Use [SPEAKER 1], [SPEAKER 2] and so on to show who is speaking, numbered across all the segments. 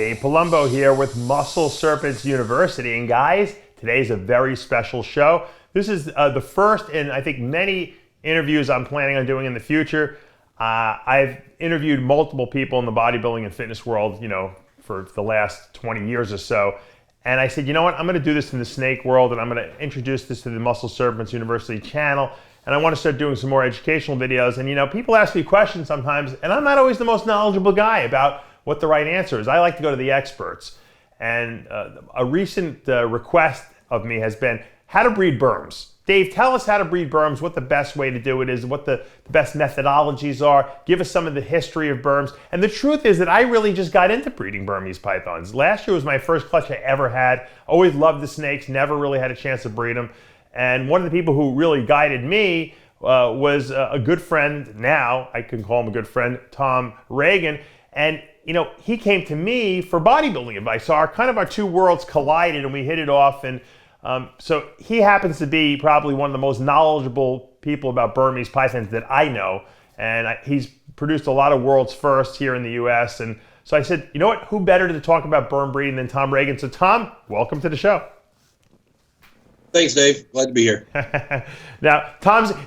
[SPEAKER 1] Dave Palumbo here with Muscle Serpents University. And guys, today's a very special show. This is the first in, I think, many interviews I'm planning on doing in the future. I've interviewed multiple people in the bodybuilding and fitness world, for the last 20 years or so. And I said, you know what, I'm going to do this in the snake world, and I'm going to introduce this to the Muscle Serpents University channel. And I want to start doing some more educational videos. And people ask me questions sometimes, and I'm not always the most knowledgeable guy about what the right answer is. I like to go to the experts. And a recent request of me has been how to breed Burms. Dave, tell us how to breed Burms, what the best way to do it is, what the best methodologies are. Give us some of the history of Burms. And the truth is that I really just got into breeding Burmese pythons. Last year was my first clutch I ever had. Always loved the snakes, never really had a chance to breed them. And one of the people who really guided me was a good friend now, I can call him a good friend, Tom REAGAN. And he came to me for bodybuilding advice. So our two worlds collided and we hit it off. And so he happens to be probably one of the most knowledgeable people about Burmese pythons that I know. And he's produced a lot of world's first here in the US. And so I said, you know what, who better to talk about Burm breeding than Tom REAGAN? So Tom, welcome to the show.
[SPEAKER 2] Thanks, Dave. Glad to be here.
[SPEAKER 1] Now,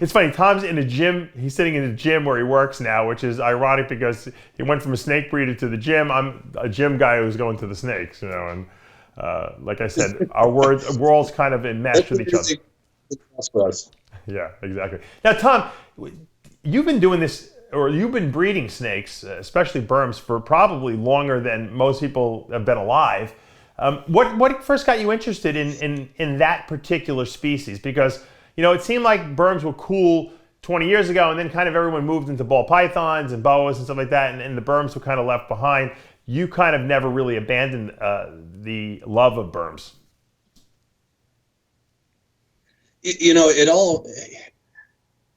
[SPEAKER 1] it's funny, Tom's in a gym. He's sitting in a gym where he works now, which is ironic because he went from a snake breeder to the gym. I'm a gym guy who's going to the snakes, and like I said, our worlds kind of enmesh with each other. Yeah, exactly. Now, Tom, you've been doing this, or you've been breeding snakes, especially Burms, for probably longer than most people have been alive. What first got you interested in that particular species? Because, it seemed like Burms were cool 20 years ago, and then kind of everyone moved into ball pythons and boas and stuff like that, and the Burms were kind of left behind. You kind of never really abandoned the love of Burms.
[SPEAKER 2] I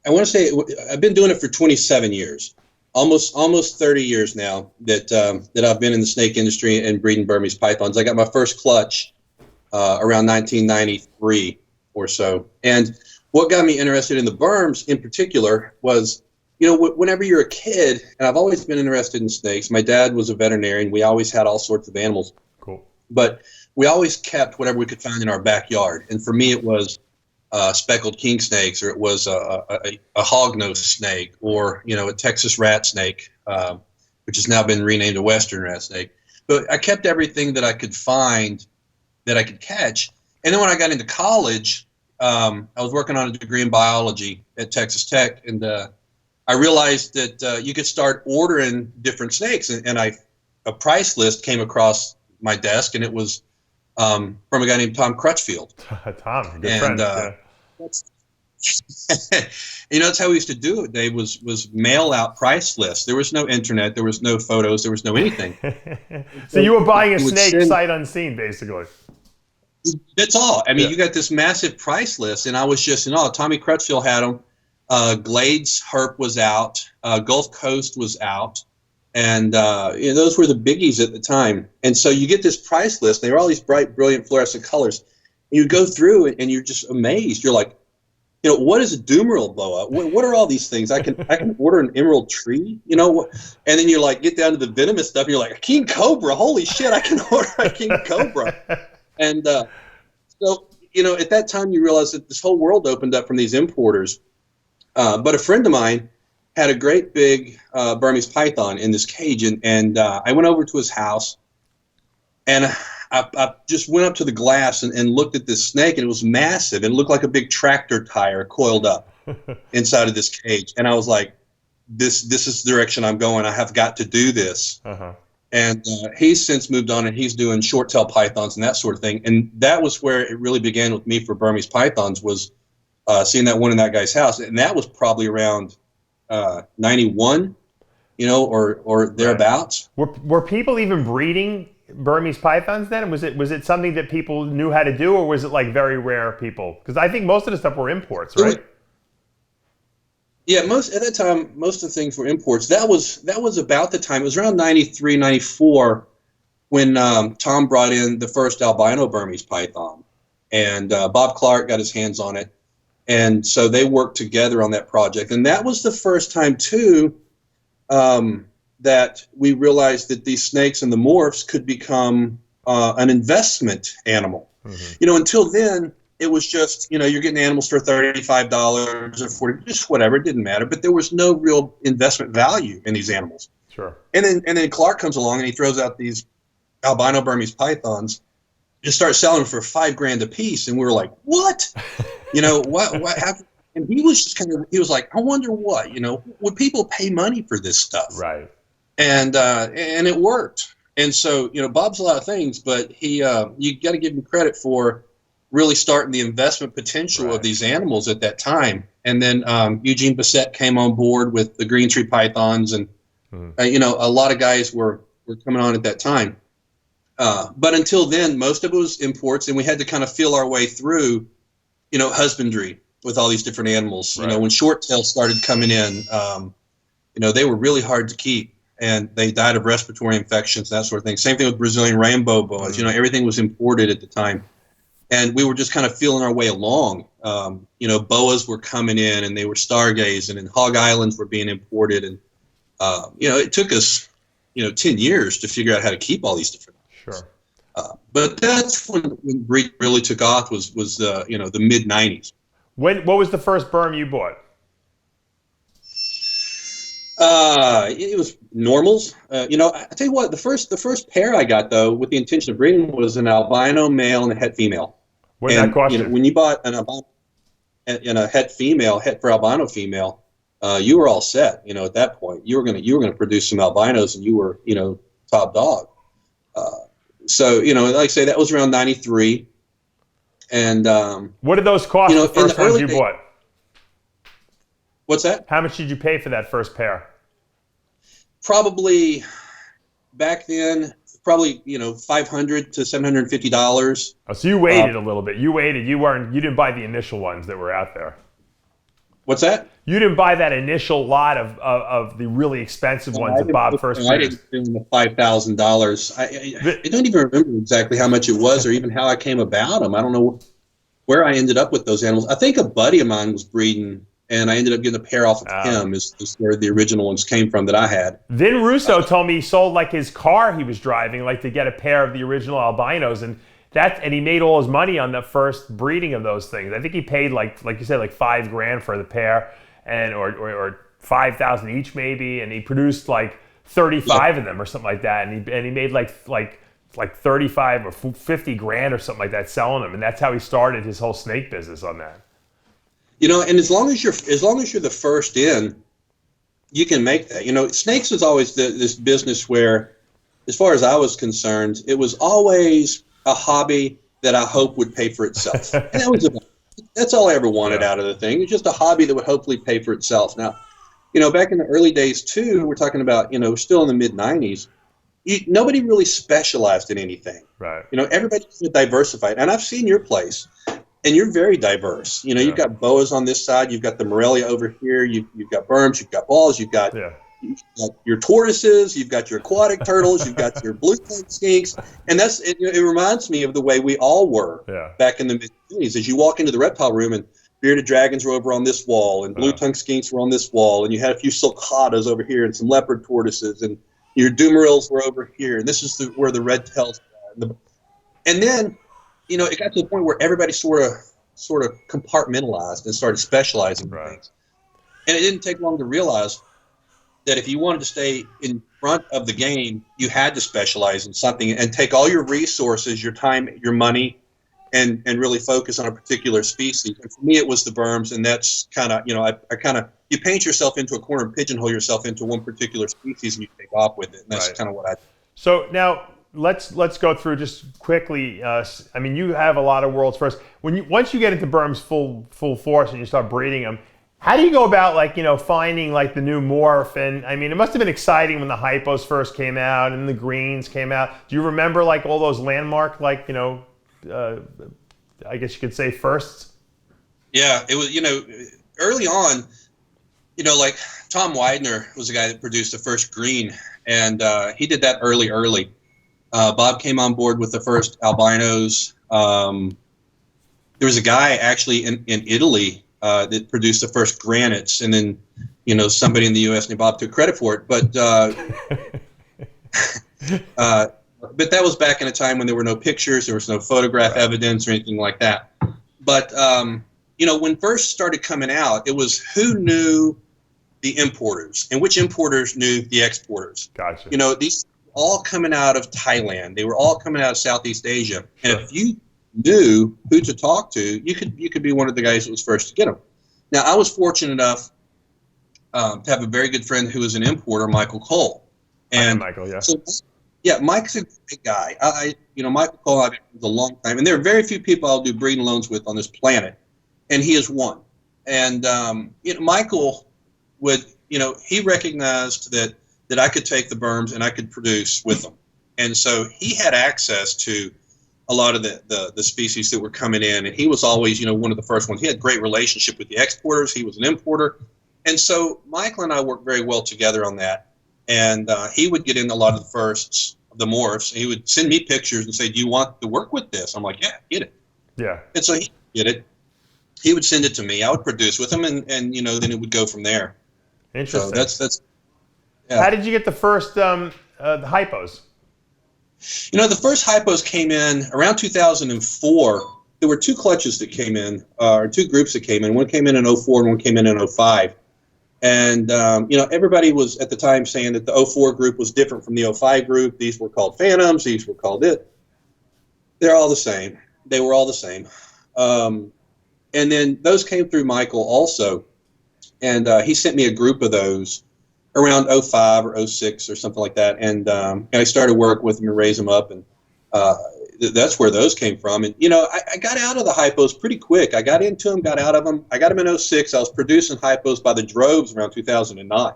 [SPEAKER 2] want to say I've been doing it for 27 years. Almost 30 years now that I've been in the snake industry and breeding Burmese pythons. I got my first clutch around 1993 or so. And what got me interested in the Burms in particular was, whenever you're a kid, and I've always been interested in snakes. My dad was a veterinarian. We always had all sorts of animals.
[SPEAKER 1] Cool. But
[SPEAKER 2] we always kept whatever we could find in our backyard. And for me, it was speckled king snakes, or it was a hognose snake, or a Texas rat snake, which has now been renamed a western rat snake. But I kept everything that I could find that I could catch. And then when I got into college, I was working on a degree in biology at Texas Tech, and I realized that you could start ordering different snakes, and a price list came across my desk, and it was from a guy named Tom Crutchfield.
[SPEAKER 1] Tom, a good friend.
[SPEAKER 2] That's how we used to do it, Dave, was mail out price lists. There was no internet, there was no photos, there was no anything.
[SPEAKER 1] So you were buying a snake sight unseen, basically.
[SPEAKER 2] That's all. I mean, You got this massive price list, and I was just in awe. Tommy Crutchfield had them. Glades Herp was out. Gulf Coast was out. And those were the biggies at the time. And so you get this price list. They were all these bright, brilliant, fluorescent colors. You go through it, and you're just amazed. You're like, what is a doomeril boa? What are all these things? I can order an emerald tree, and then you're like, get down to the venomous stuff, and you're like, a king cobra. Holy shit, I can order a king cobra. And so at that time, you realize that this whole world opened up from these importers. But a friend of mine had a great big Burmese python in this cage, and I went over to his house, and I just went up to the glass and looked at this snake, and it was massive. It looked like a big tractor tire coiled up inside of this cage, and I was like, this is the direction I'm going. I have got to do this. Uh-huh. And he's since moved on, and he's doing short-tail pythons and that sort of thing. And that was where it really began with me for Burmese pythons, was seeing that one in that guy's house, and that was probably around 91, or thereabouts.
[SPEAKER 1] Were people even breeding Burmese pythons then? Was it something that people knew how to do, or was it like very rare people? Because I think most of the stuff were imports, right?
[SPEAKER 2] Yeah, at that time, most of the things were imports. That was about the time. It was around 93, 94 when Tom brought in the first albino Burmese python, and Bob Clark got his hands on it. And so they worked together on that project. And that was the first time, too, that we realized that these snakes and the morphs could become an investment animal. Until then, it was just, you're getting animals for $35 or $40, just whatever, it didn't matter. But there was no real investment value in these animals.
[SPEAKER 1] Sure.
[SPEAKER 2] And then Clark comes along and he throws out these albino Burmese pythons, just starts selling them for $5,000 a piece, and we were like, what? What happened? And he was just he was like, I wonder what, would people pay money for this stuff?
[SPEAKER 1] Right.
[SPEAKER 2] And it worked. And so, Bob's a lot of things, but he, you got to give him credit for really starting the investment potential of these animals at that time. And then Eugene Bissett came on board with the green tree pythons, and a lot of guys were coming on at that time. But until then, most of it was imports, and we had to kind of feel our way through, husbandry with all these different animals.
[SPEAKER 1] Right.
[SPEAKER 2] When short tails started coming in, they were really hard to keep, and they died of respiratory infections, that sort of thing. Same thing with Brazilian rainbow boas. Everything was imported at the time, and we were just kind of feeling our way along. Boas were coming in, and they were stargazing, and hog islands were being imported, and it took us 10 years to figure out how to keep all these different.
[SPEAKER 1] Sure.
[SPEAKER 2] But that's when breed really took off, was the mid 90s.
[SPEAKER 1] What was the first Burm you bought?
[SPEAKER 2] It was normals. I tell you what, the first pair I got, though, with the intention of breeding, was an albino male and a het female.
[SPEAKER 1] What did that cost you?
[SPEAKER 2] When you bought an albino and a het for albino female, you were all set. At that point, you were gonna produce some albinos, and you were top dog. So like I say, that was around 93. And
[SPEAKER 1] what did those cost? The first ones you bought?
[SPEAKER 2] What's that?
[SPEAKER 1] How much did you pay for that first pair?
[SPEAKER 2] Probably back then, $500 to $750.
[SPEAKER 1] Oh, so you waited a little bit. You waited. You didn't buy the initial ones that were out there.
[SPEAKER 2] What's that?
[SPEAKER 1] You didn't buy that initial lot of the really expensive ones that Bob first produced.
[SPEAKER 2] I didn't do the $5,000. I don't even remember exactly how much it was, or even how I came about them. I don't know where I ended up with those animals. I think a buddy of mine was breeding, and I ended up getting a pair off of him. Is where the original ones came from that I had. Vin
[SPEAKER 1] Russo told me he sold his car he was driving to get a pair of the original albinos, and he made all his money on the first breeding of those things. I think he paid like you said, $5,000 for the pair, and or $5,000 each maybe, and he produced 35 of them or something like that, and he made like 35 or $50,000 or something like that selling them, and that's how he started his whole snake business on that.
[SPEAKER 2] And as long as you're the first in, you can make that. Snakes was always this business where, as far as I was concerned, it was always a hobby that I hope would pay for itself. And that's all I ever wanted out of the thing. It's just a hobby that would hopefully pay for itself. Now, back in the early days too, we're talking about, still in the mid 90s, nobody really specialized in anything.
[SPEAKER 1] Right.
[SPEAKER 2] Everybody's diversified. And I've seen your place, and you're very diverse. You've got boas on this side, you've got the Morelia over here, you've got Burms, you've got balls, you've got your tortoises, you've got your aquatic turtles, you've got your blue-tongued skinks, and it reminds me of the way we all were back in the mid-90s. As you walk into the reptile room, and bearded dragons were over on this wall, and blue-tongued skinks were on this wall, and you had a few sulcatas over here, and some leopard tortoises, and your dumarils were over here, and this is where the red tails are. And then, it got to the point where everybody sort of compartmentalized and started specializing in things. And it didn't take long to realize that if you wanted to stay in front of the game, you had to specialize in something and take all your resources, your time, your money, and really focus on a particular species. And for me, it was the Burms, and that's kind of, you paint yourself into a corner and pigeonhole yourself into one particular species, and you take off with it. And that's kind of what I did.
[SPEAKER 1] So now let's go through just quickly. You have a lot of world's first. Once you get into Burms full force and you start breeding them, how do you go about finding the new morph? And it must have been exciting when the hypos first came out and the greens came out. Do you remember all those landmark I guess you could say firsts? Yeah,
[SPEAKER 2] it was early on. Tom Widener was the guy that produced the first green, and he did that early. Bob came on board with the first albinos. There was a guy actually in Italy that produced the first granites, and then somebody in the U.S. named Bob took credit for it. But but that was back in a time when there were no pictures, there was no photograph evidence or anything like that. But when first started coming out, it was who knew the importers and which importers knew the exporters.
[SPEAKER 1] Gotcha.
[SPEAKER 2] These all coming out of Thailand. They were all coming out of Southeast Asia. And if you knew who to talk to, you could be one of the guys that was first to get them. Now, I was fortunate enough to have a very good friend who was an importer, Michael Cole. And
[SPEAKER 1] Michael, yeah.
[SPEAKER 2] So, yeah, Mike's a great guy. Michael Cole, I've been with a long time, and there are very few people I'll do breeding loans with on this planet, and he is one. And Michael would, he recognized that I could take the Burms and I could produce with them, and so he had access to a lot of the species that were coming in, and he was always, one of the first ones. He had a great relationship with the exporters. He was an importer, and so Michael and I worked very well together on that. And he would get in a lot of the firsts, the morphs. He would send me pictures and say, "Do you want to work with this?" I'm like, "Yeah, get it."
[SPEAKER 1] Yeah.
[SPEAKER 2] And so he would get it. He would send it to me. I would produce with him, and then it would go from there.
[SPEAKER 1] Interesting.
[SPEAKER 2] So that's. Yeah.
[SPEAKER 1] How did you get the first the hypos?
[SPEAKER 2] The first hypos came in around 2004. There were two clutches that came in, or two groups that came in. One came in 04 and one came in 05. And, everybody was at the time saying that the 04 group was different from the 05 group. These were called Phantoms. These were called it. They're all the same. They were all the same. And then those came through Michael also. And he sent me a group of those around 05 or 06 or something like that. And I started work with them and raise them up. And that's where those came from. And, I got out of the hypos pretty quick. I got into them, got out of them. I got them in 06. I was producing hypos by the droves around 2009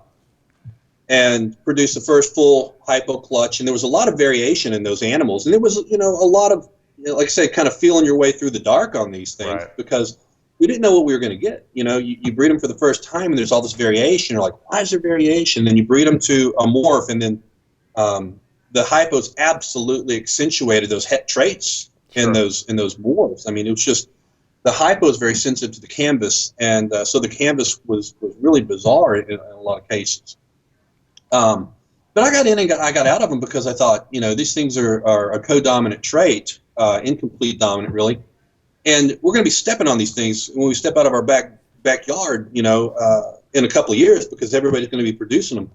[SPEAKER 2] and produced the first full hypo clutch. And there was a lot of variation in those animals. And there was, a lot of, like I say, kind of feeling your way through the dark on these things because we didn't know what we were going to get. You breed them for the first time and there's all this variation. You're like, why is there variation? Then you breed them to a morph and then the hypos absolutely accentuated those het traits in those morphs. I mean, it was just the hypo is very sensitive to the canvas, and so the canvas was really bizarre in a lot of cases. But I got in and I got out of them because I thought, these things are a co-dominant trait, incomplete dominant really, and we're going to be stepping on these things when we step out of our backyard, in a couple of years because everybody's going to be producing them.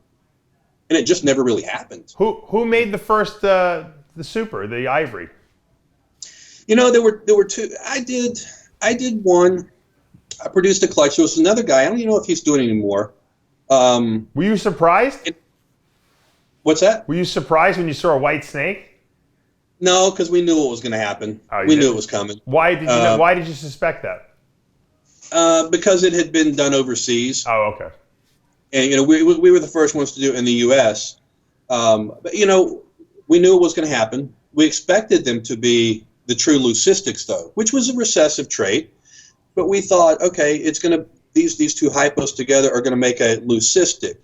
[SPEAKER 2] And it just never really happened.
[SPEAKER 1] Who made the first the super, the ivory?
[SPEAKER 2] There were two. I did one. I produced a clutch. There was another guy. I don't even know if he's doing it anymore.
[SPEAKER 1] Were you surprised?
[SPEAKER 2] What's that?
[SPEAKER 1] Were you surprised when you saw a white snake?
[SPEAKER 2] No, because we knew what was going to happen.
[SPEAKER 1] Oh,
[SPEAKER 2] we knew it was coming.
[SPEAKER 1] Why did you know, why did you suspect that?
[SPEAKER 2] Because it had been done overseas.
[SPEAKER 1] Oh, okay.
[SPEAKER 2] And we were the first ones to do it in the U.S. But we knew it was going to happen. We expected them to be the true leucistics, though, which was a recessive trait. But we thought, okay, it's going to these two hypos together are going to make a leucistic,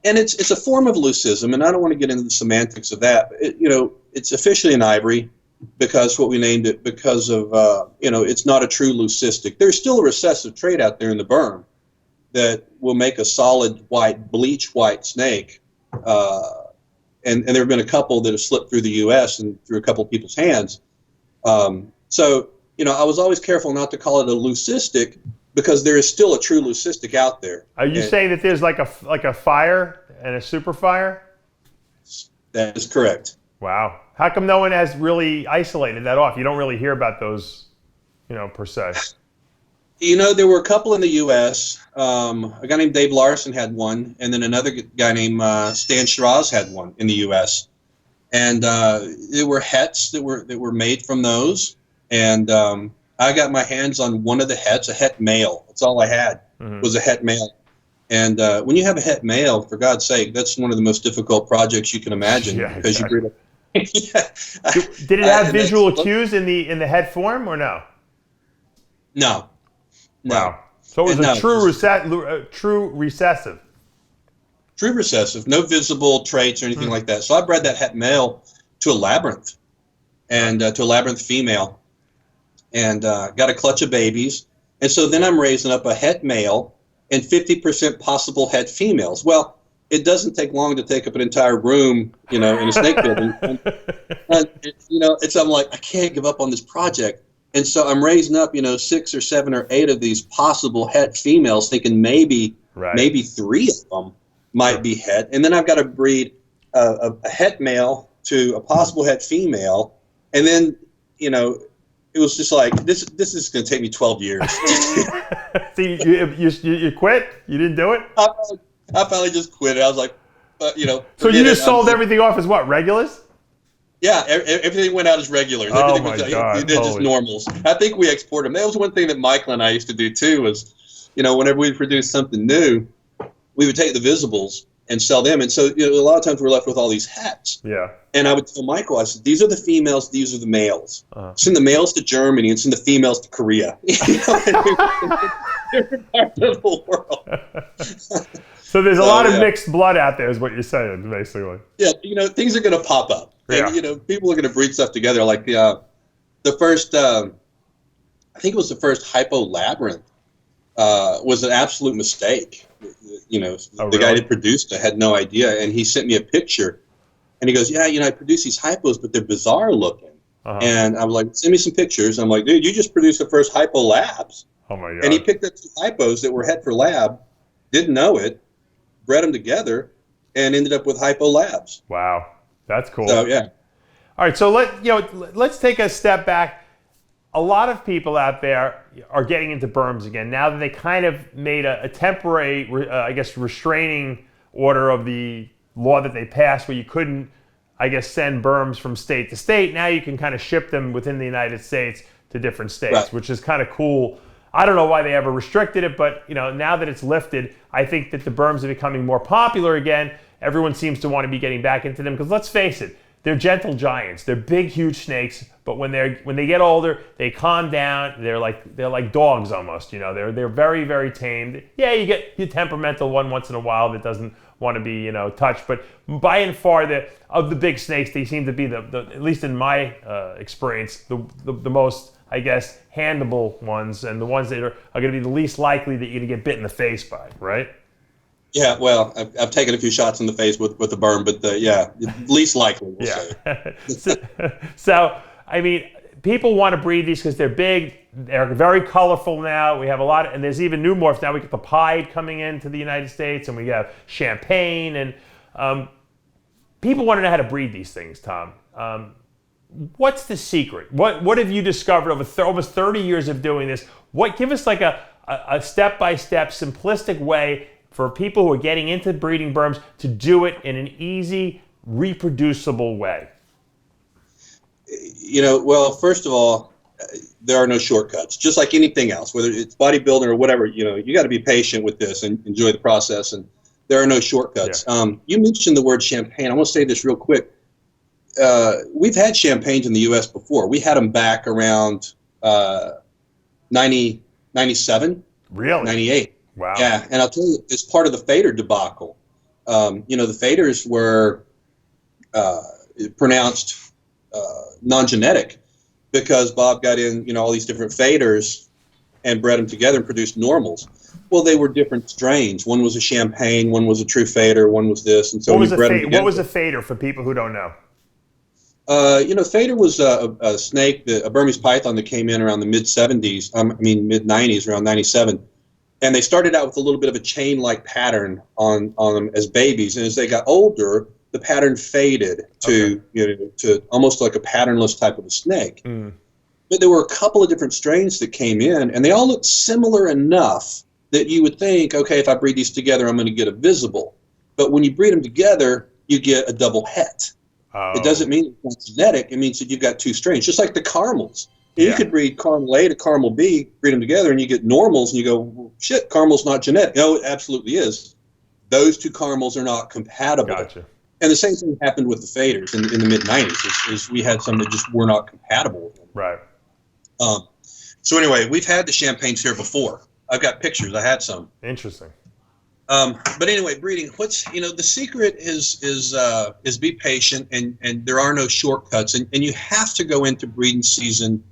[SPEAKER 2] and it's a form of leucism. And I don't want to get into the semantics of that. But it's officially an ivory because what we named it because of it's not a true leucistic. There's still a recessive trait out there in the Burm that will make a solid white, bleach white snake. And there have been a couple that have slipped through the U.S. and through a couple of people's hands. So I was always careful not to call it a leucistic because there is still a true leucistic out there.
[SPEAKER 1] Are you saying that there's like a fire and a super fire?
[SPEAKER 2] That is correct.
[SPEAKER 1] Wow. How come no one has really isolated that off? You don't really hear about those, per se.
[SPEAKER 2] There were a couple in the U.S. A guy named Dave Larson had one, and then another guy named Stan Shiraz had one in the U.S. And there were hets that were made from those, and I got my hands on one of the hets, a het male. That's all I had was a het male. And when you have a het male, for God's sake, that's one of the most difficult projects you can imagine because you breed
[SPEAKER 1] Did it have visual cues in the head form or no?
[SPEAKER 2] No.
[SPEAKER 1] Wow. So it was true recessive.
[SPEAKER 2] True recessive. No visible traits or anything like that. So I bred that het male to a labyrinth and to a labyrinth female and got a clutch of babies. And so then I'm raising up a het male and 50% possible het females. Well, it doesn't take long to take up an entire room, in a snake building. And, I'm like, I can't give up on this project. And so I'm raising up, 6 or 7 or 8 of these possible het females, thinking maybe 3 of them might be het. And then I've got to breed a het male to a possible het female. And then, it was just like, this is going to take me 12 years.
[SPEAKER 1] So you quit? You didn't do it?
[SPEAKER 2] I finally just quit it. I was like,
[SPEAKER 1] So you just sold everything off as what, regulars?
[SPEAKER 2] Yeah, everything went out as regulars. Everything was just normals. I think we exported them. That was one thing that Michael and I used to do too. Was whenever we produced something new, we would take the visibles and sell them. And so a lot of times we're left with all these hats.
[SPEAKER 1] Yeah.
[SPEAKER 2] And I would tell Michael, I said, these are the females, these are the males. Send the males to Germany and send the females to Korea. Different parts of the world.
[SPEAKER 1] So there's a lot of mixed blood out there, is what you're saying, basically.
[SPEAKER 2] Yeah, things are going to pop up.
[SPEAKER 1] Yeah.
[SPEAKER 2] And, people are going to breed stuff together. Like the first, I think it was the first hypo labyrinth, was an absolute mistake. The guy that produced it had no idea, and he sent me a picture, and he goes, "Yeah, I produce these hypos, but they're bizarre looking." And I was like, "Send me some pictures." I'm like, "Dude, you just produced the first hypo labs."
[SPEAKER 1] Oh my god!
[SPEAKER 2] And he picked up 2 hypos that were het for lab, didn't know it, bred them together, and ended up with hypo labs.
[SPEAKER 1] Wow, that's cool.
[SPEAKER 2] So yeah.
[SPEAKER 1] All right, so let's take a step back. A lot of people out there are getting into berms again now that they kind of made a temporary, restraining order of the law that they passed, where you couldn't, send berms from state to state. Now you can kind of ship them within the United States to different states, which is kind of cool. I don't know why they ever restricted it, but now that it's lifted, I think that the berms are becoming more popular again. Everyone seems to want to be getting back into them because let's face it, they're gentle giants. They're big, huge snakes, but when they get older, they calm down. They're like dogs almost. They're very, very tamed. Yeah, you get your temperamental one once in a while that doesn't want to be touched, but by and far of the big snakes, they seem to be the at least in my experience, the most handable ones, and the ones that are going to be the least likely that you're going to get bit in the face by, right?
[SPEAKER 2] Yeah, well, I've taken a few shots in the face with a berm, but least likely, we'll say.
[SPEAKER 1] So, people want to breed these because they're big. They're very colorful now. We have a lot, and there's even new morphs now. We get the pied coming into the United States, and we have champagne, and people want to know how to breed these things, Tom. What's the secret? What have you discovered over almost 30 years of doing this? Give us like a step-by-step, simplistic way for people who are getting into breeding berms to do it in an easy, reproducible way.
[SPEAKER 2] Well, first of all, there are no shortcuts. Just like anything else, whether it's bodybuilding or whatever, you got to be patient with this and enjoy the process. And there are no shortcuts. Yeah. You mentioned the word champagne. I want to say this real quick. We've had champagnes in the U.S. before. We had them back around 97,
[SPEAKER 1] really?
[SPEAKER 2] 98.
[SPEAKER 1] Wow.
[SPEAKER 2] Yeah, and I'll tell you, it's part of the fader debacle. The faders were pronounced non-genetic because Bob got in, all these different faders and bred them together and produced normals. Well, they were different strains. One was a champagne, one was a true fader, one was this, and so
[SPEAKER 1] what was a fader for people who don't know?
[SPEAKER 2] Fader was a snake, a Burmese python that came in around the mid-70s, mid-90s, around 97. And they started out with a little bit of a chain-like pattern on them as babies. And as they got older, the pattern faded to almost like a patternless type of a snake. Mm. But there were a couple of different strains that came in, and they all looked similar enough that you would think, okay, if I breed these together, I'm going to get a visible. But when you breed them together, you get a double het. Oh. It doesn't mean it's genetic. It means that you've got 2 strains, just like the caramels. You could breed caramel A to caramel B, breed them together, and you get normals, and you go, well, shit, caramel's not genetic. No, it absolutely is. Those 2 caramels are not compatible.
[SPEAKER 1] Gotcha.
[SPEAKER 2] And the same thing happened with the faders in the mid-90s, is we had some that just were not compatible with them.
[SPEAKER 1] Right.
[SPEAKER 2] So anyway, we've had the champagnes here before. I've got pictures. I had some.
[SPEAKER 1] Interesting.
[SPEAKER 2] But anyway, breeding. The secret is be patient, and there are no shortcuts, and you have to go into breeding season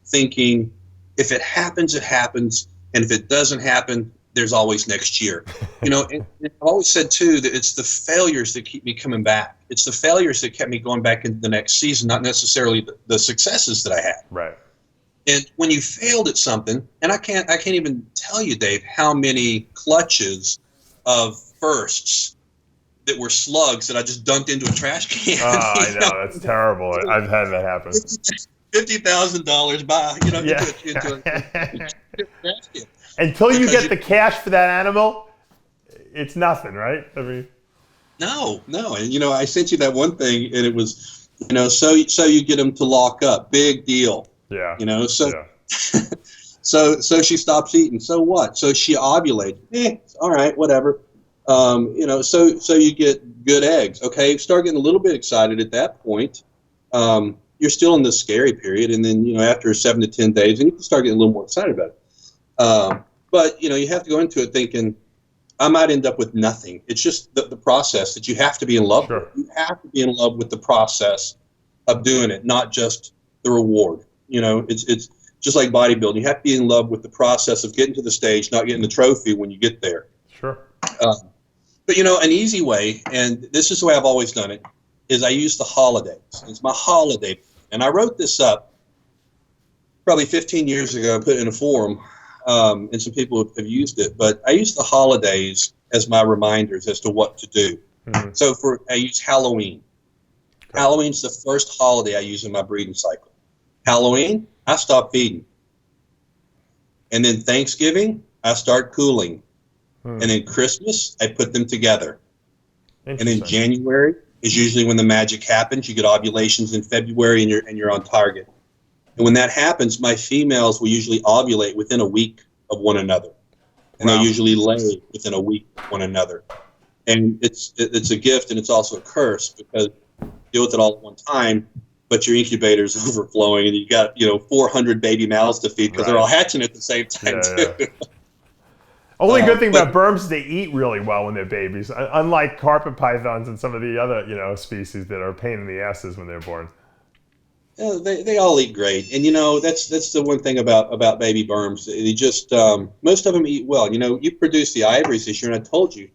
[SPEAKER 2] thinking, if it happens, it happens, and if it doesn't happen, there's always next year. And I've always said too that it's the failures that keep me coming back. It's the failures that kept me going back into the next season, not necessarily the successes that I had.
[SPEAKER 1] Right.
[SPEAKER 2] And when you failed at something, and I can't even tell you, Dave, how many clutches of firsts that were slugs that I just dumped into a trash can.
[SPEAKER 1] Oh, I know. That's terrible. I've had that happen.
[SPEAKER 2] $50,000 by, into a trash can.
[SPEAKER 1] Until you get the cash for that animal, it's nothing, right? I mean,
[SPEAKER 2] no. And, I sent you that one thing, and it was, so you get them to lock up. Big deal.
[SPEAKER 1] Yeah.
[SPEAKER 2] So she stops eating. So what? So she ovulates. All right, whatever. So you get good eggs. Okay, start getting a little bit excited at that point. You're still in the scary period, and then after 7 to 10 days, and you can start getting a little more excited about it. But you have to go into it thinking, I might end up with nothing. It's just the process that you have to be in love with. You have to be in love with the process of doing it, not just the reward. It's just like bodybuilding. You have to be in love with the process of getting to the stage, not getting the trophy when you get there.
[SPEAKER 1] Sure.
[SPEAKER 2] But an easy way, and this is the way I've always done it, is I use the holidays. It's my holiday. And I wrote this up probably 15 years ago. I put it in a forum, and some people have used it. But I use the holidays as my reminders as to what to do. Mm-hmm. So I use Halloween. Okay. Halloween's the first holiday I use in my breeding cycle. Halloween, I stop feeding. And then Thanksgiving, I start cooling. And then Christmas, I put them together. And then January is usually when the magic happens. You get ovulations in February, and you're on target. And when that happens, my females will usually ovulate within a week of one another, and they'll usually lay within a week of one another. And it's a gift, and it's also a curse, because you deal with it all at one time, but your incubator's overflowing, and you got 400 baby mouths to feed because they're all hatching at the same time too.
[SPEAKER 1] Yeah. Only good thing about Burms is they eat really well when they're babies, unlike carpet pythons and some of the other species that are a pain in the asses when they're born.
[SPEAKER 2] Yeah, they all eat great, and that's the one thing about baby Burms. They just most of them eat well. You produce the ivories this year, and I told you,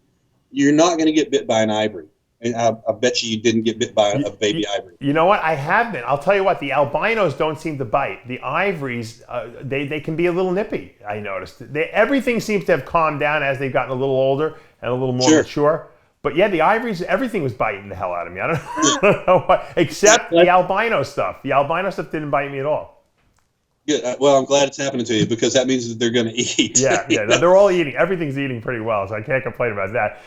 [SPEAKER 2] you're not going to get bit by an ivory. And I bet you didn't get bit by a baby ivory.
[SPEAKER 1] You know what? I have been. I'll tell you what. The albinos don't seem to bite. The ivories, they can be a little nippy. I noticed. Everything seems to have calmed down as they've gotten a little older and a little more mature. But yeah, the ivories, everything was biting the hell out of me. I don't know why, except the albino stuff. The albino stuff didn't bite me at all.
[SPEAKER 2] Good. Well, I'm glad it's happening to you, because that means that they're going to eat.
[SPEAKER 1] Yeah. No, they're all eating. Everything's eating pretty well, so I can't complain about that.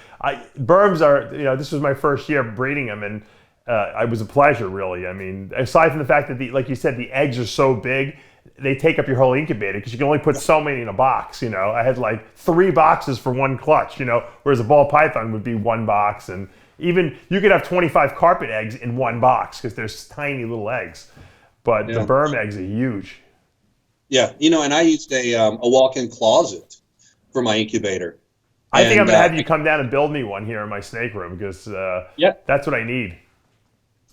[SPEAKER 1] Burms are, this was my first year breeding them, and it was a pleasure, really. I mean, aside from the fact that, like you said, the eggs are so big, they take up your whole incubator, because you can only put so many in a box. I had like 3 boxes for one clutch, whereas a ball python would be 1 box, and even you could have 25 carpet eggs in 1 box, because there's tiny little eggs. But the Burm eggs are huge.
[SPEAKER 2] Yeah, and I used a walk-in closet for my incubator.
[SPEAKER 1] I think I'm going to have you come down and build me one here in my snake room, because that's what I need.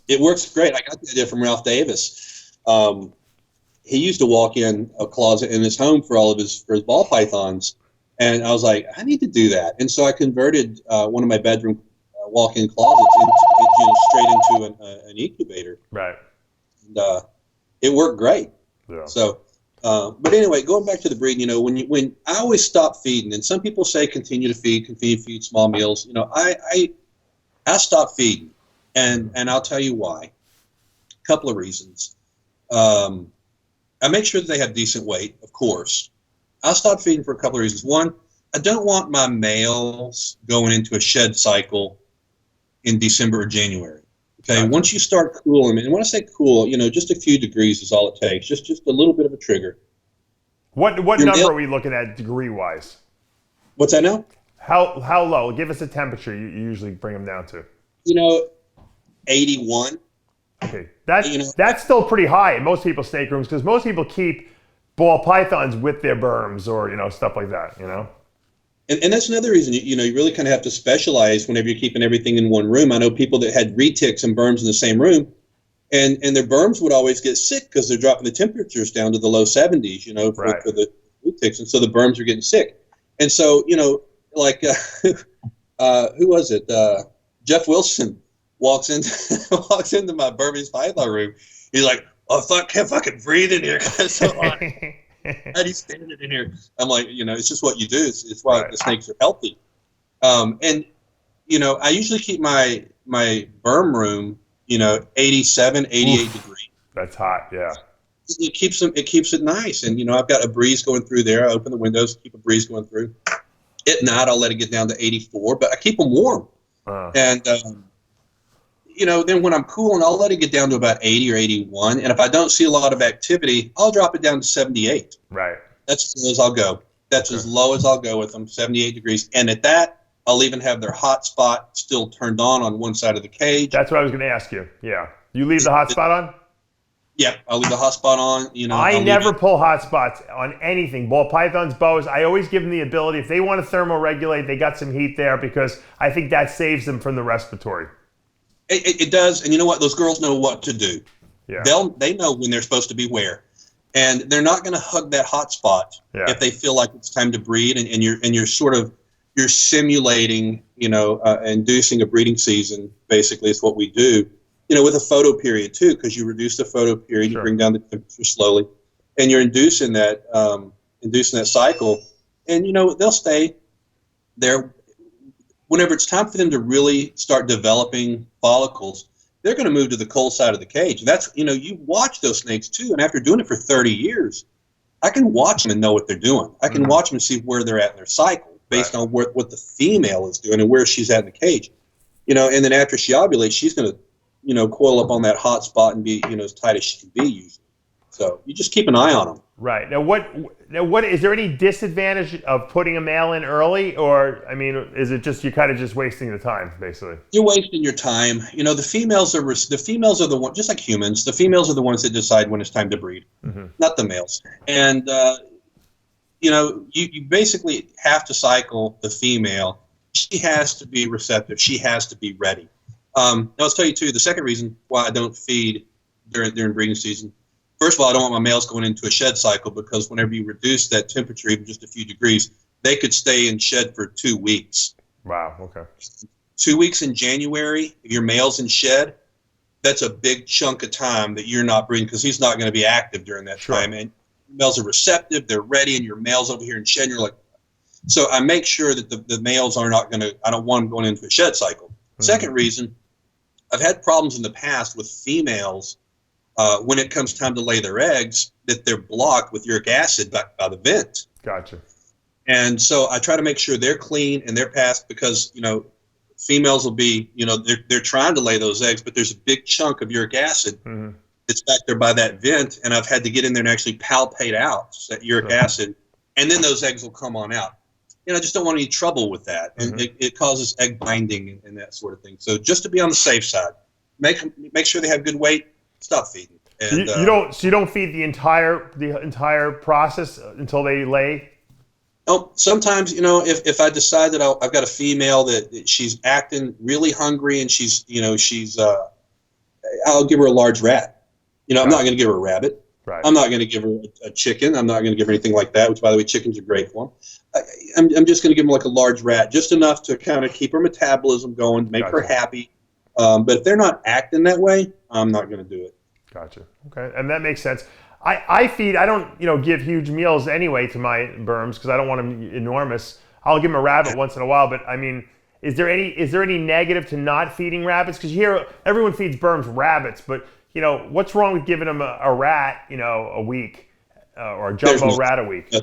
[SPEAKER 2] It works great. I got the idea from Ralph Davis. He used to walk in a closet in his home for his ball pythons, and I was like, I need to do that. And so I converted one of my bedroom walk-in closets straight into an incubator.
[SPEAKER 1] Right.
[SPEAKER 2] And it worked great.
[SPEAKER 1] Yeah.
[SPEAKER 2] So. But anyway, going back to the breeding, when I always stop feeding, and some people say continue to feed small meals. I stop feeding, and I'll tell you why. A couple of reasons. I make sure that they have decent weight, of course. I'll stop feeding for a couple of reasons. One, I don't want my males going into a shed cycle in December or January. Okay, once you start cooling them, and when I say cool, just a few degrees is all it takes, just a little bit of a trigger.
[SPEAKER 1] What number are we looking at degree-wise?
[SPEAKER 2] What's that now?
[SPEAKER 1] How low? Give us a temperature you usually bring them down to.
[SPEAKER 2] 81.
[SPEAKER 1] Okay, that's still pretty high in most people's snake rooms, because most people keep ball pythons with their Burms or stuff like that.
[SPEAKER 2] And that's another reason, you really kind of have to specialize whenever you're keeping everything in one room. I know people that had retics and Burms in the same room, and their Burms would always get sick because they're dropping the temperatures down to the low 70s, for the retics, and so the Burms are getting sick. And so, like, who was it? Jeff Wilson walks into my Burmese python room. He's like, "Oh fuck, can't fucking breathe in here. It's so hot. How do you stand it in here?" I'm like, it's just what you do. It's why the snakes are healthy. And I usually keep my Burm room, 87, 88 degrees.
[SPEAKER 1] That's hot, yeah.
[SPEAKER 2] It keeps it nice. And I've got a breeze going through there. I open the windows, keep a breeze going through. At night, I'll let it get down to 84, but I keep them warm. And then when I'm cooling, I'll let it get down to about 80 or 81. And if I don't see a lot of activity, I'll drop it down to 78.
[SPEAKER 1] Right.
[SPEAKER 2] That's as low as I'll go. That's as low as I'll go with them, 78 degrees. And at that, I'll even have their hot spot still turned on one side of the cage.
[SPEAKER 1] That's what I was going to ask you. Yeah. You leave the hot spot on?
[SPEAKER 2] Yeah, I'll leave the hot spot on.
[SPEAKER 1] I never pull hot spots on anything. Ball pythons, boas, I always give them the ability. If they want to thermoregulate, they got some heat there because I think that saves them from the respiratory.
[SPEAKER 2] It does. And you know what? Those girls know what to do.
[SPEAKER 1] Yeah.
[SPEAKER 2] They know when they're supposed to be where. And they're not going to hug that hot spot if they feel like it's time to breed. And you're simulating, inducing a breeding season, basically, is what we do. With a photo period too, because you reduce the photo period, you bring down the temperature slowly, and you're inducing that cycle, and they'll stay there. Whenever it's time for them to really start developing follicles, they're going to move to the cold side of the cage. That's you watch those snakes too, and after doing it for 30 years, I can watch them and know what they're doing. I can watch them and see where they're at in their cycle based on what the female is doing and where she's at in the cage. And then after she ovulates, she's going to coil up on that hot spot and be, as tight as she can be usually. So you just keep an eye on them. Right.
[SPEAKER 1] Now what is there any disadvantage of putting a male in early, or, is it just, you're kind of just wasting the time, basically?
[SPEAKER 2] You're wasting your time. The females are the ones, just like humans, the females are the ones that decide when it's time to breed, not the males. And, you basically have to cycle the female. She has to be receptive. She has to be ready. Now, I'll tell you, too, the second reason why I don't feed during breeding season. First of all, I don't want my males going into a shed cycle, because whenever you reduce that temperature even just a few degrees, they could stay in shed for 2 weeks.
[SPEAKER 1] Wow, okay.
[SPEAKER 2] 2 weeks in January, if your male's in shed, that's a big chunk of time that you're not breeding, because he's not going to be active during that time. And males are receptive, they're ready, and your male's over here in shed, and you're like, so I make sure that the males are not going to, I don't want them going into a shed cycle. Second reason, I've had problems in the past with females when it comes time to lay their eggs, that they're blocked with uric acid by the vent.
[SPEAKER 1] Gotcha.
[SPEAKER 2] And so I try to make sure they're clean and they're passed, because, females will be, they're trying to lay those eggs, but there's a big chunk of uric acid that's back there by that vent, and I've had to get in there and actually palpate out that uric acid, and then those eggs will come on out. I just don't want any trouble with that, and it causes egg binding and that sort of thing. So just to be on the safe side, make sure they have good weight. Stop feeding. And,
[SPEAKER 1] you don't feed the entire process until they lay.
[SPEAKER 2] Oh, sometimes if I decide that I've got a female that she's acting really hungry and she's I'll give her a large rat. I'm not going to give her a rabbit. Right. I'm not going to give her a chicken. I'm not going to give her anything like that, which, by the way, chickens are great for them. I'm just going to give them like a large rat, just enough to kind of keep her metabolism going, make her happy. But if they're not acting that way, I'm not going to do it.
[SPEAKER 1] Gotcha. Okay, and that makes sense. I feed. I don't give huge meals anyway to my Burms, because I don't want them enormous. I'll give them a rabbit once in a while, but is there any negative to not feeding rabbits? Because you hear everyone feeds Burms rabbits, but what's wrong with giving them a rat, a week, or a jumbo rat a week?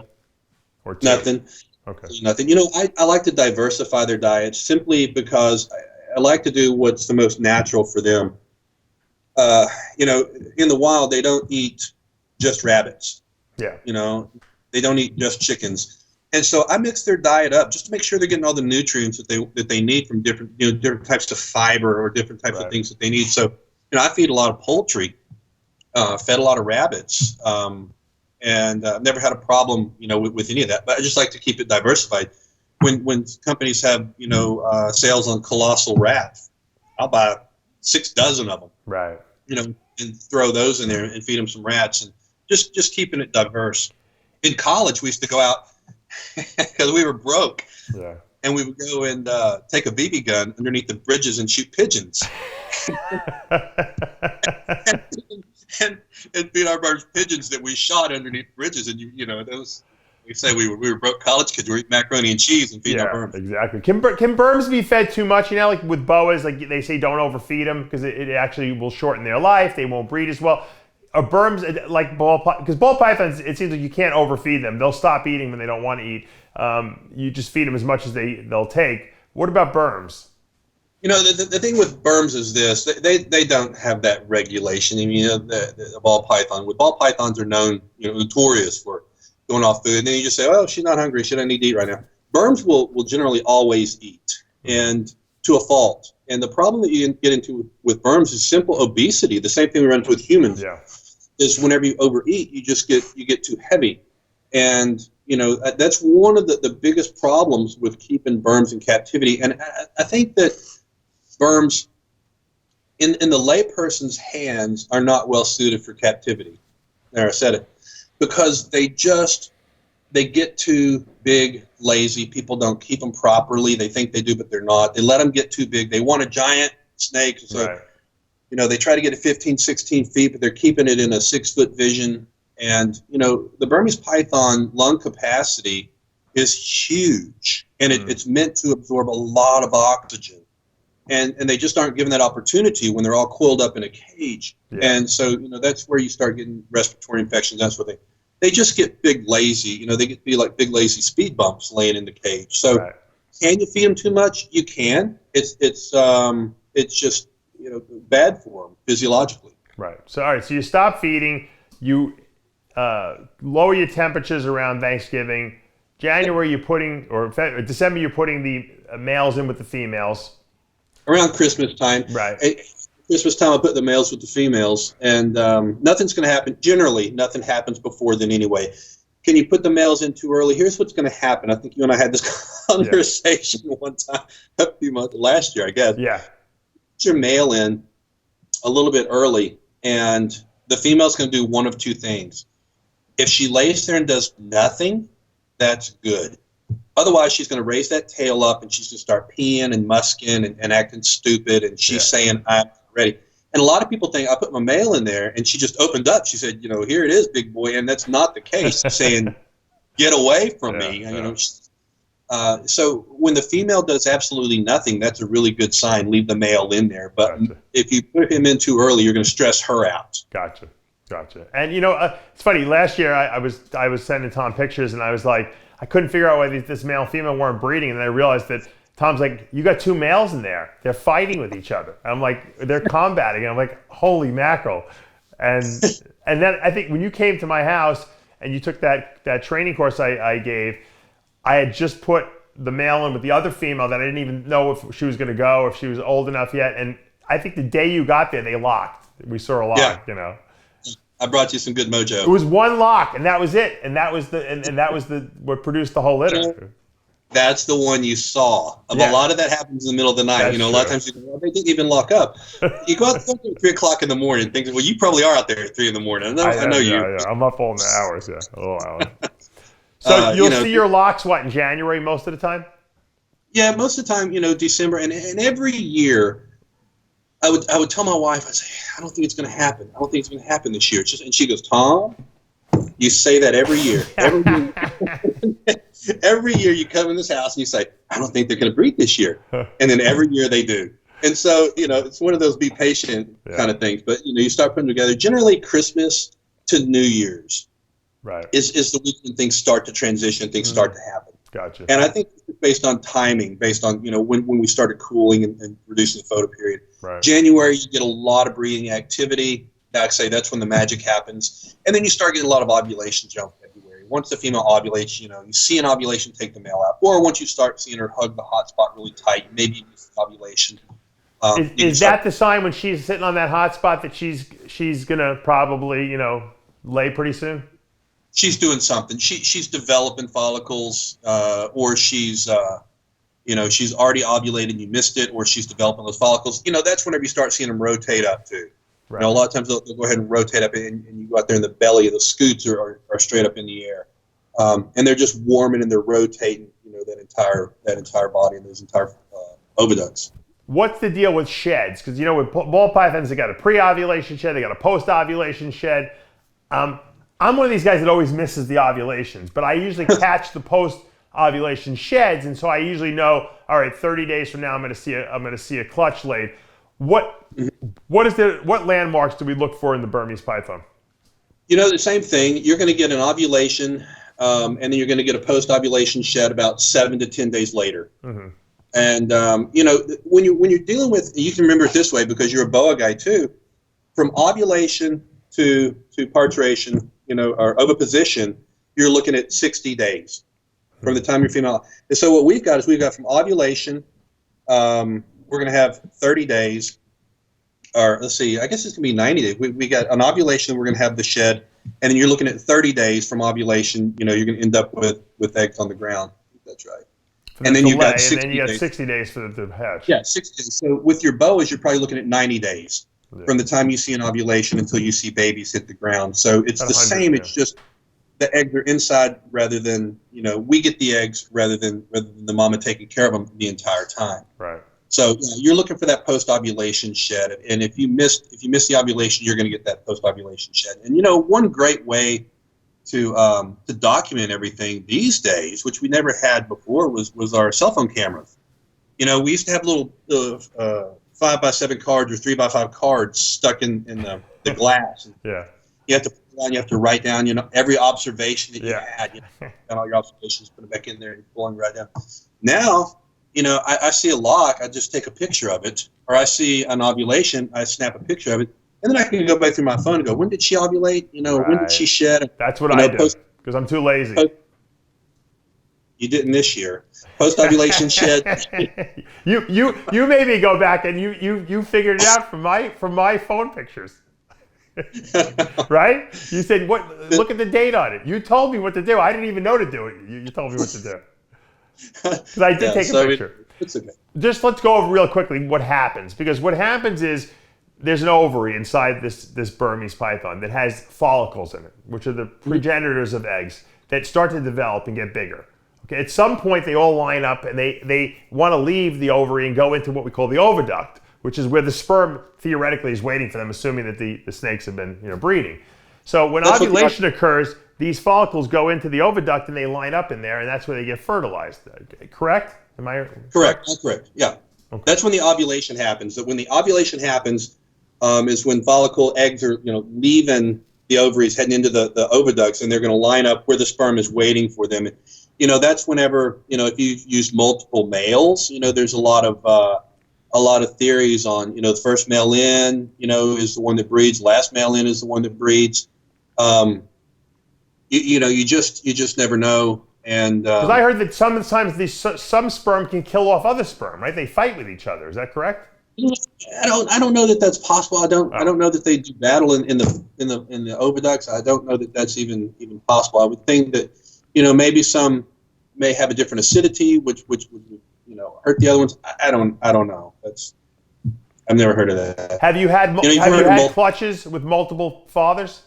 [SPEAKER 1] Or two?
[SPEAKER 2] Nothing.
[SPEAKER 1] Okay.
[SPEAKER 2] Nothing. I like to diversify their diets simply because I like to do what's the most natural for them. In the wild, they don't eat just rabbits.
[SPEAKER 1] Yeah.
[SPEAKER 2] They don't eat just chickens. And so I mix their diet up just to make sure they're getting all the nutrients that they need from different types of fiber or different types of things that they need. So, I feed a lot of poultry, fed a lot of rabbits, and I've never had a problem, with any of that. But I just like to keep it diversified. When companies have, sales on colossal rats, I'll buy 6 dozen of them.
[SPEAKER 1] Right.
[SPEAKER 2] And throw those in there and feed them some rats, and just keeping it diverse. In college, we used to go out because we were broke.
[SPEAKER 1] Yeah.
[SPEAKER 2] And we would go and take a BB gun underneath the bridges and shoot pigeons. and feed our birds pigeons that we shot underneath bridges. And those, we say we were broke college kids. We eat macaroni and cheese and feed our birds.
[SPEAKER 1] Exactly. Can Burms be fed too much? Like with boas, like they say, don't overfeed them because it actually will shorten their life. They won't breed as well. Are Burms like because ball pythons? It seems like you can't overfeed them. They'll stop eating when they don't want to eat. You just feed them as much as they'll take. What about Burms?
[SPEAKER 2] The thing with Burms is this: they don't have that regulation. I mean, the ball python. With ball pythons are known, notorious for going off food, and then you just say, "Oh, she's not hungry. She doesn't need to eat right now." Burms will generally always eat, and to a fault. And the problem that you get into with Burms is simple obesity. The same thing we run into with humans.
[SPEAKER 1] Yeah. Is
[SPEAKER 2] whenever you overeat, you get too heavy, and that's one of the biggest problems with keeping Burms in captivity. And I think that Burms in the layperson's hands are not well suited for captivity. There, I said it, because they get too big, lazy. People don't keep them properly. They think they do, but they're not. They let them get too big. They want a giant snake, so.
[SPEAKER 1] Right.
[SPEAKER 2] They try to get it 15, 16 feet, but they're keeping it in a 6-foot vision. And, the Burmese python lung capacity is huge, and it's meant to absorb a lot of oxygen. And they just aren't given that opportunity when they're all coiled up in a cage. Yeah. And so, that's where you start getting respiratory infections. That's what they just get big, lazy. They get to be like big, lazy speed bumps laying in the cage. So right. Can you feed them too much? You can. It's just, bad for them physiologically.
[SPEAKER 1] Right. So, all right. So you stop feeding. You lower your temperatures around Thanksgiving. January, December, you're putting the males in with the females.
[SPEAKER 2] Around Christmas time.
[SPEAKER 1] Right.
[SPEAKER 2] Christmas time, I put the males with the females, and nothing's going to happen. Generally, nothing happens before then anyway. Can you put the males in too early? Here's what's going to happen. I think you and I had this conversation one time, a few months last year, I guess.
[SPEAKER 1] Yeah.
[SPEAKER 2] Your male in a little bit early, and the female's going to do one of two things. If she lays there and does nothing, that's good. Otherwise, she's going to raise that tail up, and she's going to start peeing and musking and acting stupid, and she's saying, I'm ready. And a lot of people think, I put my male in there, and she just opened up. She said, here it is, big boy, and that's not the case. Saying, get away from me. So when the female does absolutely nothing, that's a really good sign. Leave the male in there. But if you put him in too early, you're going to stress her out.
[SPEAKER 1] Gotcha. And it's funny. Last year I was sending Tom pictures, and I was like, I couldn't figure out why this male and female weren't breeding, and then I realized that Tom's like, you got two males in there. They're fighting with each other. And I'm like, they're combating. And I'm like, holy mackerel. And then I think when you came to my house and you took that training course I gave, I had just put the male in with the other female that I didn't even know if she was going to go, if she was old enough yet. And I think the day you got there, they locked. We saw a lock,
[SPEAKER 2] I brought you some good mojo.
[SPEAKER 1] It was one lock, and that was it. And that was what produced the whole litter.
[SPEAKER 2] That's the one you saw. A lot of that happens in the middle of the night.
[SPEAKER 1] That's
[SPEAKER 2] a lot of times they didn't even lock up. You go out there at 3 o'clock in the morning and think, well, you probably are out there at 3 in the morning. I know you.
[SPEAKER 1] Yeah. I'm up all in the hours, a little hours. So you'll see your locks, in January most of the time?
[SPEAKER 2] Yeah, most of the time, December. And every year, I would tell my wife, I'd say, I don't think it's going to happen. I don't think it's going to happen this year. And she goes, Tom, you say that every year. Every year you come in this house and you say, I don't think they're going to breed this year. And then every year they do. And so, it's one of those be patient kind of things. But, you start putting them together. Generally, Christmas to New Year's is the week when things start to transition, things start to happen.
[SPEAKER 1] Gotcha.
[SPEAKER 2] And I think it's based on timing, based on, when we started cooling and reducing the photo period.
[SPEAKER 1] Right.
[SPEAKER 2] January, you get a lot of breeding activity. Like I say, that's when the magic happens. And then you start getting a lot of ovulations around February. Once the female ovulates, you see an ovulation, take the male out. Or once you start seeing her hug the hot spot really tight, maybe you miss the ovulation.
[SPEAKER 1] Is that the sign when she's sitting on that hot spot that she's going to probably, lay pretty soon?
[SPEAKER 2] She's doing something. She's developing follicles, or she's she's already ovulated and you missed it, or she's developing those follicles. That's whenever you start seeing them rotate up too. Right. A lot of times they'll go ahead and rotate up, and you go out there and the belly of the scoots are straight up in the air. and they're just warming and they're rotating, that entire body and those entire oviducts.
[SPEAKER 1] What's the deal with sheds? Because with ball pythons, they got a pre-ovulation shed, they got a post-ovulation shed. I'm one of these guys that always misses the ovulations, but I usually catch the post-ovulation sheds, and so I usually know, all right, 30 days from now, I'm going to see a clutch laid. What landmarks do we look for in the Burmese python?
[SPEAKER 2] The same thing. You're going to get an ovulation, and then you're going to get a post-ovulation shed about 7 to 10 days later. Mm-hmm. And when you're dealing with, you can remember it this way because you're a boa guy too. From ovulation to parturition, or oviposition, you're looking at 60 days from the time you're female. And so what we've got from ovulation, we're going to have 30 days. Or let's see, I guess it's going to be 90 days. We got an ovulation, we're going to have the shed, and then you're looking at 30 days from ovulation. You're going to end up with eggs on the ground. That's right.
[SPEAKER 1] And then you got 60 days for the hatch.
[SPEAKER 2] Yeah, 60 days. So with your boas, you're probably looking at 90 days from the time you see an ovulation until you see babies hit the ground. So it's the same. Yeah. It's just the eggs are inside rather than, we get the eggs rather than the mama taking care of them the entire time.
[SPEAKER 1] Right.
[SPEAKER 2] So you're looking for that post-ovulation shed, and if you miss the ovulation, you're going to get that post-ovulation shed. And one great way to document everything these days, which we never had before, was our cell phone cameras. We used to have little 5x7 cards or 3x5 cards stuck in the glass.
[SPEAKER 1] Yeah.
[SPEAKER 2] You have to put it on, you have to write down every observation that you had. And all your observations, put them back in there and pull them right down. Now, I see a lock, I just take a picture of it, or I see an ovulation, I snap a picture of it. And then I can go back through my phone and go, when did she ovulate? When did she shed?
[SPEAKER 1] That's what I do, because I'm too lazy.
[SPEAKER 2] You didn't this year. Post-ovulation shed.
[SPEAKER 1] You made me go back and you figured it out from my phone pictures. Right? You said, look at the date on it. You told me what to do. I didn't even know to do it. You told me what to do. Because I did take a picture.
[SPEAKER 2] It's okay.
[SPEAKER 1] Just let's go over real quickly what happens. Because what happens is, there's an ovary inside this Burmese python that has follicles in it, which are the progenitors of eggs that start to develop and get bigger. Okay, at some point they all line up and they want to leave the ovary and go into what we call the oviduct, which is where the sperm theoretically is waiting for them, assuming that the snakes have been breeding. So when ovulation occurs, these follicles go into the oviduct and they line up in there, and that's where they get fertilized. Correct? Am I
[SPEAKER 2] correct? That's correct. Yeah, okay. That's when the ovulation happens. So when the ovulation happens, is when follicle eggs are leaving the ovaries, heading into the oviducts, and they're going to line up where the sperm is waiting for them. That's whenever if you use multiple males, there's a lot of theories on the first male in is the one that breeds, last male in is the one that breeds. You just never know. And
[SPEAKER 1] because I heard that sometimes some sperm can kill off other sperm, right? They fight with each other. Is that correct?
[SPEAKER 2] I don't know that that's possible. I don't know that they do battle in the oviducts. I don't know that that's even possible. I would think that maybe some may have a different acidity, which would hurt the other ones. I don't know. I've never heard of that.
[SPEAKER 1] Have you had clutches with multiple fathers?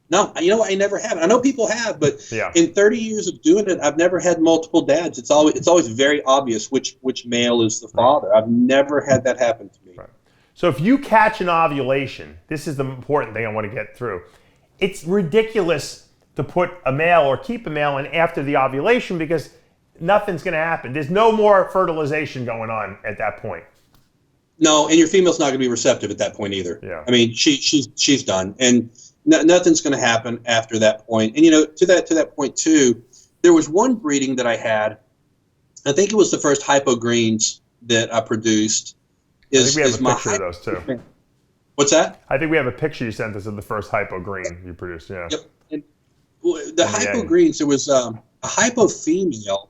[SPEAKER 2] No, I never have. I know people have, but in 30 years of doing it, I've never had multiple dads. It's always very obvious which male is the father. I've never had that happen to me.
[SPEAKER 1] Right. So if you catch an ovulation, this is the important thing I want to get through. It's ridiculous to put a male or keep a male in after the ovulation because nothing's going to happen. There's no more fertilization going on at that point.
[SPEAKER 2] No, and your female's not going to be receptive at that point either.
[SPEAKER 1] Yeah.
[SPEAKER 2] I mean, she's done, and nothing's going to happen after that point. And to that point too, there was one breeding that I had. I think it was the first hypo greens that I produced.
[SPEAKER 1] I think we have a picture of those too.
[SPEAKER 2] What's that?
[SPEAKER 1] I think we have a picture you sent us of the first hypo green you produced. Yeah.
[SPEAKER 2] Yep. And the hypo greens, there was a hypo female,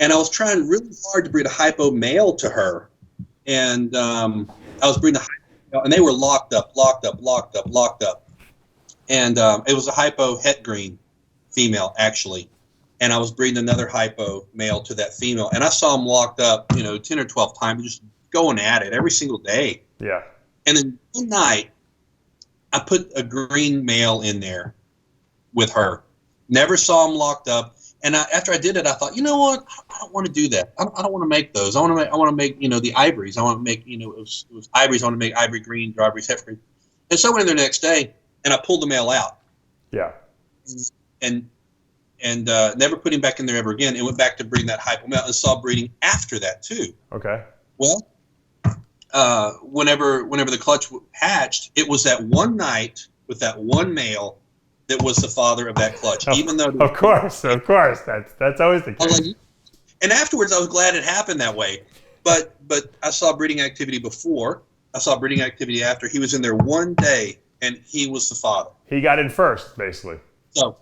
[SPEAKER 2] and I was trying really hard to breed a hypo male to her, and I was breeding a hypo male, and they were locked up. And it was a hypo het green female, actually. And I was breeding another hypo male to that female. And I saw them locked up, 10 or 12 times, just going at it every single day.
[SPEAKER 1] Yeah.
[SPEAKER 2] And then one night, I put a green male in there with her. Never saw them locked up. And after I did it, I thought, you know what? I don't want to do that. I don't want to make those. I want to make the ivories. I want to make it was ivories. I want to make ivory green, ivories, heifer green. And so I went in there the next day and I pulled the male out.
[SPEAKER 1] Yeah.
[SPEAKER 2] And never put him back in there ever again. And went back to breeding that hypo male and saw breeding after that too.
[SPEAKER 1] Okay.
[SPEAKER 2] Well, whenever the clutch hatched, it was that one night with that one male that was the father of that clutch. Even though,
[SPEAKER 1] of course, that's always the case.
[SPEAKER 2] And afterwards, I was glad it happened that way. But I saw breeding activity before. I saw breeding activity after. He was in there one day, and he was the father.
[SPEAKER 1] He got in first, basically.
[SPEAKER 2] So,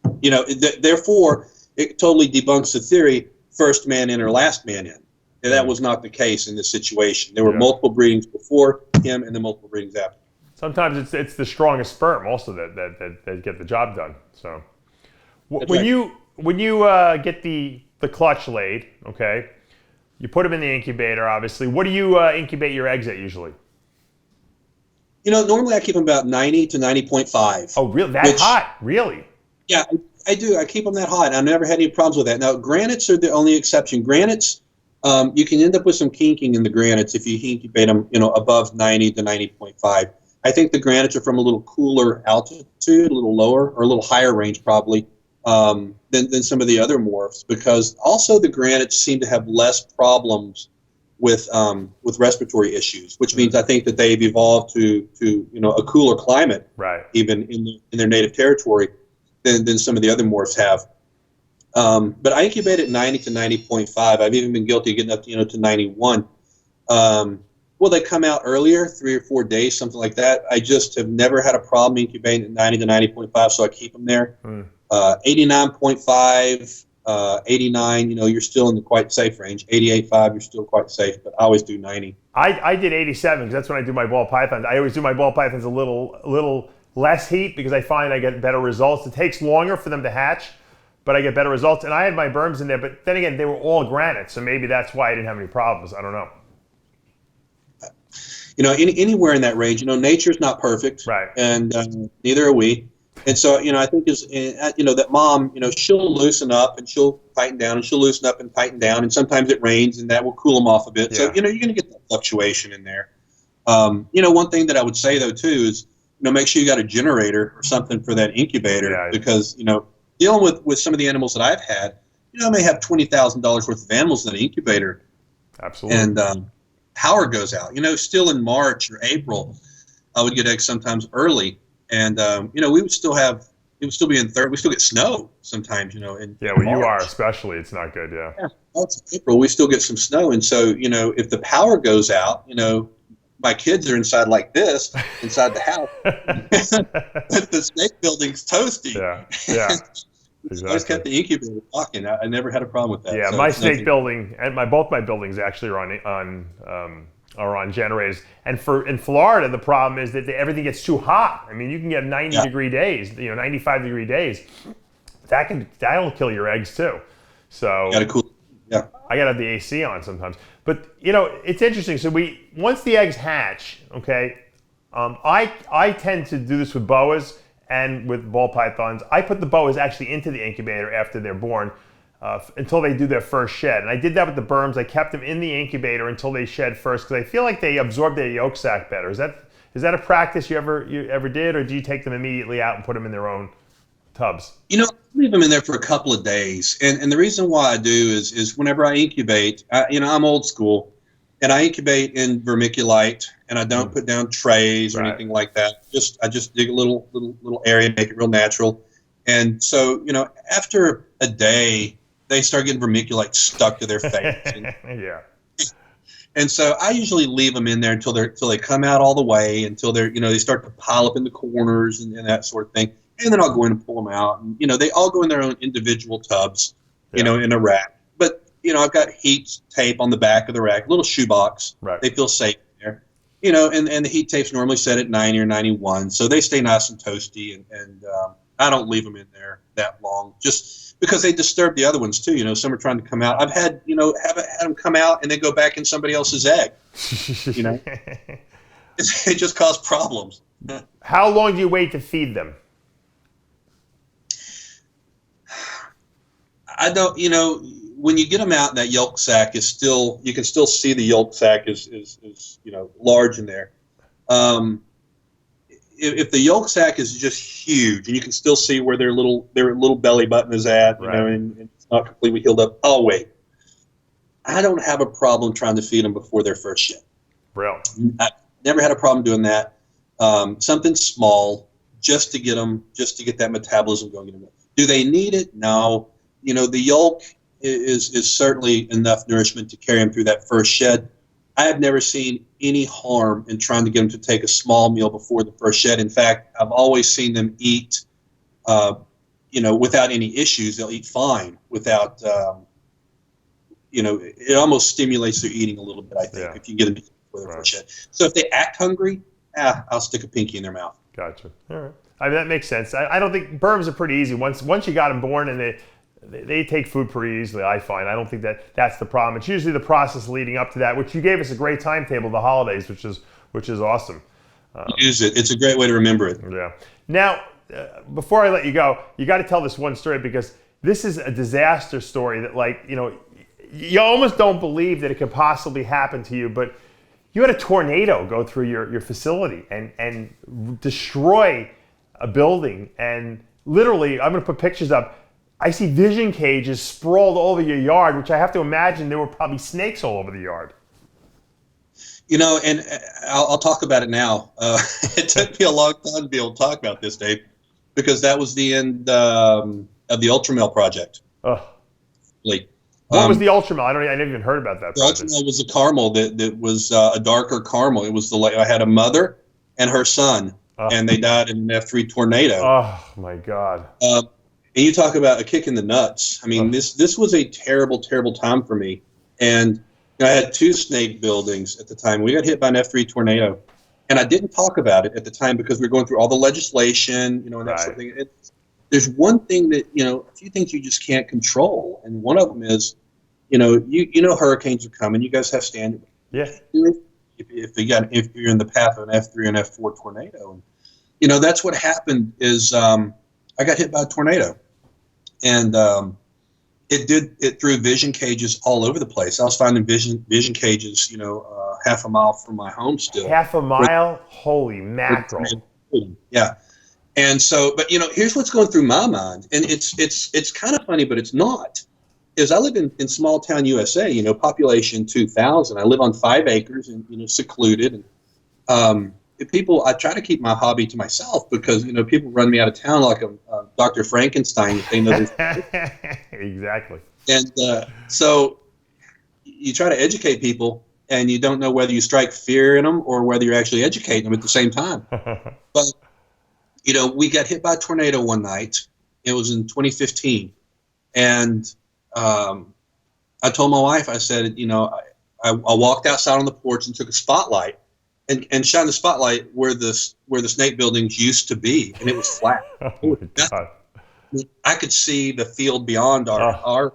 [SPEAKER 2] therefore, it totally debunks the theory: first man in or last man in. And that was not the case in this situation. There were multiple breedings before him, and then multiple breedings after.
[SPEAKER 1] Sometimes it's the strongest sperm also that get the job done. So when
[SPEAKER 2] right.
[SPEAKER 1] you get the clutch laid, okay, you put them in the incubator. Obviously, what do you incubate your eggs at usually?
[SPEAKER 2] Normally I keep them about 90 to 90.5.
[SPEAKER 1] Oh, really? That hot? Really?
[SPEAKER 2] Yeah, I do. I keep them that hot. I've never had any problems with that. Now, granites are the only exception. Granites, you can end up with some kinking in the granites if you incubate them, above 90 to 90.5. I think the granites are from a little cooler altitude, a little lower, or a little higher range probably than some of the other morphs, because also the granites seem to have less problems with respiratory issues, which means I think that they've evolved to a cooler climate,
[SPEAKER 1] right,
[SPEAKER 2] even in their native territory than some of the other morphs have. But I incubate at 90 to 90.5. I've even been guilty of getting up to 91. Well, they come out earlier, 3 or 4 days, something like that. I just have never had a problem incubating at 90 to 90.5, so I keep them there. 89.5, 89, you're still in the quite safe range. 88.5, you're still quite safe, but I always do 90.
[SPEAKER 1] I did 87 because that's when I do my ball pythons. I always do my ball pythons a little less heat because I find I get better results. It takes longer for them to hatch, but I get better results. And I had my berms in there, but then again, they were all granite, so maybe that's why I didn't have any problems. I don't know.
[SPEAKER 2] Anywhere in that range, nature's not perfect,
[SPEAKER 1] right?
[SPEAKER 2] And neither are we. And so, I think that mom, she'll loosen up and she'll tighten down, and she'll loosen up and tighten down, and sometimes it rains and that will cool them off a bit. Yeah. So, you're going to get that fluctuation in there. One thing that I would say though too is, make sure you got a generator or something for that incubator, because dealing with some of the animals that I've had, I may have $20,000 worth of animals in an incubator.
[SPEAKER 1] Absolutely.
[SPEAKER 2] And power goes out. Still in March or April, I would get eggs sometimes early, and we would still be in third. We still get snow sometimes. In
[SPEAKER 1] where
[SPEAKER 2] March.
[SPEAKER 1] you are especially, it's not good. Yeah.
[SPEAKER 2] It's April. We still get some snow, and so if the power goes out, my kids are inside like this, inside the house. The snake building's toasty.
[SPEAKER 1] Yeah. Exactly.
[SPEAKER 2] I just kept the incubator walking. I never had a problem with that.
[SPEAKER 1] Yeah, so my snake building and both my buildings actually are on generators. And in Florida, the problem is that everything gets too hot. I mean, you can get 90-degree days, 95-degree days. That'll kill your eggs too. So
[SPEAKER 2] I
[SPEAKER 1] gotta have the AC on sometimes. But it's interesting. So once the eggs hatch, okay, I tend to do this with boas. And with ball pythons, I put the boas actually into the incubator after they're born until they do their first shed. And I did that with the berms. I kept them in the incubator until they shed first because I feel like they absorb their yolk sac better. Is that a practice you ever did, or do you take them immediately out and put them in their own tubs?
[SPEAKER 2] I leave them in there for a couple of days. And the reason why I do is whenever I incubate, I'm old school. And I incubate in vermiculite, and I don't put down trays or anything like that. I just dig a little area, make it real natural. And so, after a day, they start getting vermiculite stuck to their face.
[SPEAKER 1] Yeah.
[SPEAKER 2] And so I usually leave them in there until they come out all the way, until they start to pile up in the corners and that sort of thing. And then I'll go in and pull them out. And they all go in their own individual tubs, in a rack. But I've got heat tape on the back of the rack, little shoebox.
[SPEAKER 1] Right.
[SPEAKER 2] They feel safe there. And the heat tape's normally set at 90 or 91, so they stay nice and toasty. And I don't leave them in there that long, just because they disturb the other ones too. Some are trying to come out. I've had haven't had them come out and then go back in somebody else's egg. It just caused problems.
[SPEAKER 1] How long do you wait to feed them?
[SPEAKER 2] I don't, when you get them out, and that yolk sac is still, you can still see the yolk sac is large in there. If the yolk sac is just huge, and you can still see where their little belly button is at, and it's not completely healed up, I'll wait. I don't have a problem trying to feed them before their first shed.
[SPEAKER 1] Real.
[SPEAKER 2] I never had a problem doing that. Something small, just to get that metabolism going. Do they need it? No. The yolk is certainly enough nourishment to carry them through that first shed. I have never seen any harm in trying to get them to take a small meal before the first shed. In fact, I've always seen them eat, without any issues. They'll eat fine without, it almost stimulates their eating a little bit, I think, if you get them before their first shed. So if they act hungry, I'll stick a pinky in their mouth.
[SPEAKER 1] Gotcha. All right. I mean, that makes sense. I don't think Burms are pretty easy. Once you got them born, and they take food pretty easily, I find. I don't think that's the problem. It's usually the process leading up to that, which you gave us a great timetable, the holidays, which is awesome.
[SPEAKER 2] Use it. It's a great way to remember it.
[SPEAKER 1] Yeah. Now, before I let you go, you got to tell this one story, because this is a disaster story that, you almost don't believe that it could possibly happen to you, but you had a tornado go through your facility and destroy a building. And literally, I'm going to put pictures up. I see vision cages sprawled all over your yard, which I have to imagine there were probably snakes all over the yard.
[SPEAKER 2] And I'll talk about it now. It took me a long time to be able to talk about this, Dave, because that was the end of the Ultramel project.
[SPEAKER 1] Oh. What was the Ultramel? I never even heard about that.
[SPEAKER 2] The Ultramel was a caramel that was a darker caramel. It was I had a mother and her son, and they died in an F3 tornado.
[SPEAKER 1] Oh my God.
[SPEAKER 2] And you talk about a kick in the nuts. I mean, this was a terrible, terrible time for me. And I had 2 snake buildings at the time. We got hit by an F3 tornado. And I didn't talk about it at the time because we were going through all the legislation, and that sort of thing. There's one thing that, a few things you just can't control. And one of them is, hurricanes are coming. You guys have standard.
[SPEAKER 1] Yeah.
[SPEAKER 2] If you're in the path of an F3 and F4 tornado. And, that's what happened is I got hit by a tornado. And it threw vision cages all over the place. I was finding vision cages, half a mile from my home still.
[SPEAKER 1] Half a mile? Holy mackerel.
[SPEAKER 2] Yeah. And so, but here's what's going through my mind, and it's kind of funny, but it's not. Is I live in small town USA, population 2,000. I live on 5 acres and secluded. And I try to keep my hobby to myself because people run me out of town like I'm Dr. Frankenstein if they know this.
[SPEAKER 1] Exactly.
[SPEAKER 2] And so you try to educate people, and you don't know whether you strike fear in them or whether you're actually educating them at the same time. But we got hit by a tornado one night. It was in 2015. And I told my wife, I said, I walked outside on the porch and took a spotlight and shined the spotlight where the snake buildings used to be. And it was flat.
[SPEAKER 1] Oh my God.
[SPEAKER 2] I could see the field beyond our,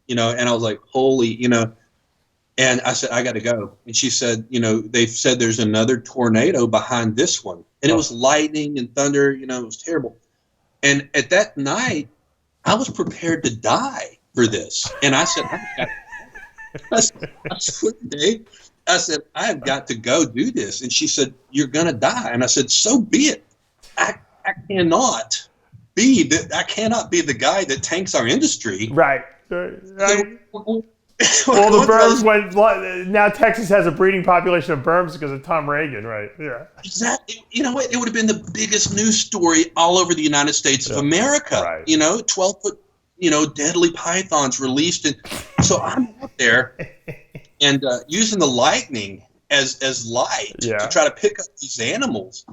[SPEAKER 2] and I was like, holy, and I said, I got to go. And she said, they've said there's another tornado behind this one. And it was lightning and thunder, it was terrible. And at that night, I was prepared to die for this. And I said, I swear, Dave, I said, I have got to go do this. And she said, you're going to die. And I said, so be it. I cannot be the guy that tanks our industry.
[SPEAKER 1] Right. Well, the Burms went. Now Texas has a breeding population of Burms because of Tom Reagan, right? Yeah.
[SPEAKER 2] Exactly. You know what? It would have been the biggest news story all over the United States of America.
[SPEAKER 1] Right.
[SPEAKER 2] 12-foot, deadly pythons released, and so I'm out there and using the lightning as light to try to pick up these animals,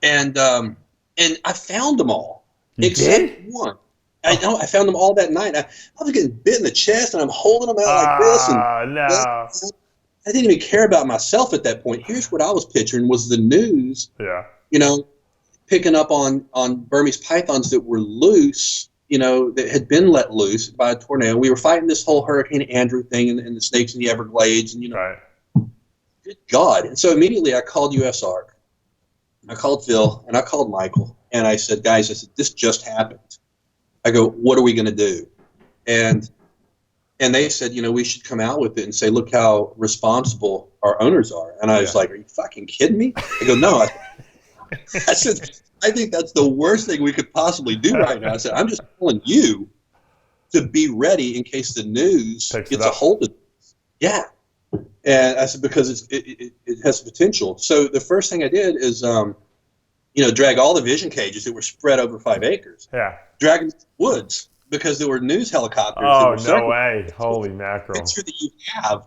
[SPEAKER 2] and I found them all except one. I found them all that night. I was getting bit in the chest, and I'm holding them out like this. And
[SPEAKER 1] no.
[SPEAKER 2] I didn't even care about myself at that point. Here's what I was picturing was the news.
[SPEAKER 1] Yeah.
[SPEAKER 2] Picking up on Burmese pythons that were loose, that had been let loose by a tornado. We were fighting this whole Hurricane Andrew thing and the snakes in the Everglades, and
[SPEAKER 1] right.
[SPEAKER 2] Good God! And so immediately I called USARK. I called Phil and I called Michael, and I said, guys, this just happened. I go, what are we going to do? and they said, we should come out with it and say, look how responsible our owners are. And I was like, are you fucking kidding me? I go, no. I said, I think that's the worst thing we could possibly do right now. I said, I'm just telling you to be ready in case the news gets a hold of it. Yeah. And I said, because it has potential. So the first thing I did is, drag all the vision cages that were spread over 5 acres.
[SPEAKER 1] Yeah.
[SPEAKER 2] Drag them to the woods because there were news helicopters.
[SPEAKER 1] Oh, no way. Holy mackerel.
[SPEAKER 2] The picture that you have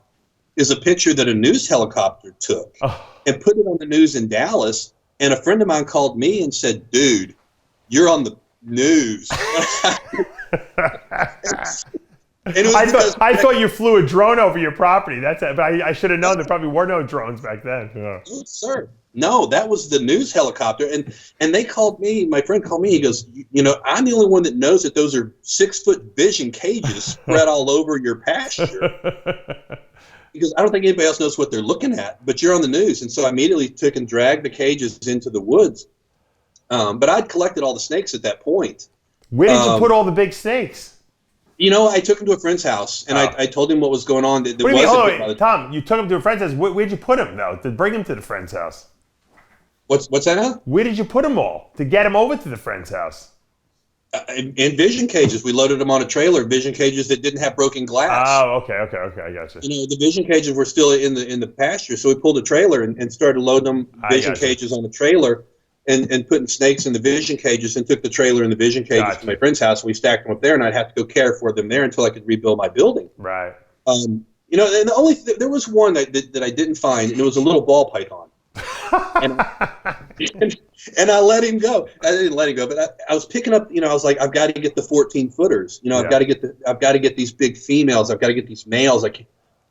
[SPEAKER 2] is a picture that a news helicopter took and put it on the news in Dallas. And a friend of mine called me and said, dude, you're on the news.
[SPEAKER 1] I thought you flew a drone over your property. But I should have known there probably were no drones back then. Yeah.
[SPEAKER 2] No, sir. No, that was the news helicopter. And they called me, my friend called me, he goes, I'm the only one that knows that those are 6-foot vision cages spread all over your pasture. Because I don't think anybody else knows what they're looking at, but you're on the news. And so I immediately took and dragged the cages into the woods. But I'd collected all the snakes at that point.
[SPEAKER 1] Where did you put all the big snakes?
[SPEAKER 2] I took him to a friend's house, and I told him what was going on.
[SPEAKER 1] Tom, you took him to a friend's house. Where'd you put him, though, to bring him to the friend's house?
[SPEAKER 2] What's that now?
[SPEAKER 1] Where did you put them all to get him over to the friend's house?
[SPEAKER 2] In vision cages. We loaded them on a trailer, vision cages that didn't have broken glass.
[SPEAKER 1] Oh, okay, I got you.
[SPEAKER 2] The vision cages were still in the pasture, so we pulled a trailer and started loading them vision cages on the trailer and putting snakes in the vision cages and took the trailer and the vision cages to my friend's house, and we stacked them up there, and I'd have to go care for them there until I could rebuild my building.
[SPEAKER 1] Right.
[SPEAKER 2] And there was one that I didn't find, and it was a little ball python. and I let him go. I didn't let him go, but I was picking up. I was like, I've got to get the 14-footers. I've got to get these big females. I've got to get these males.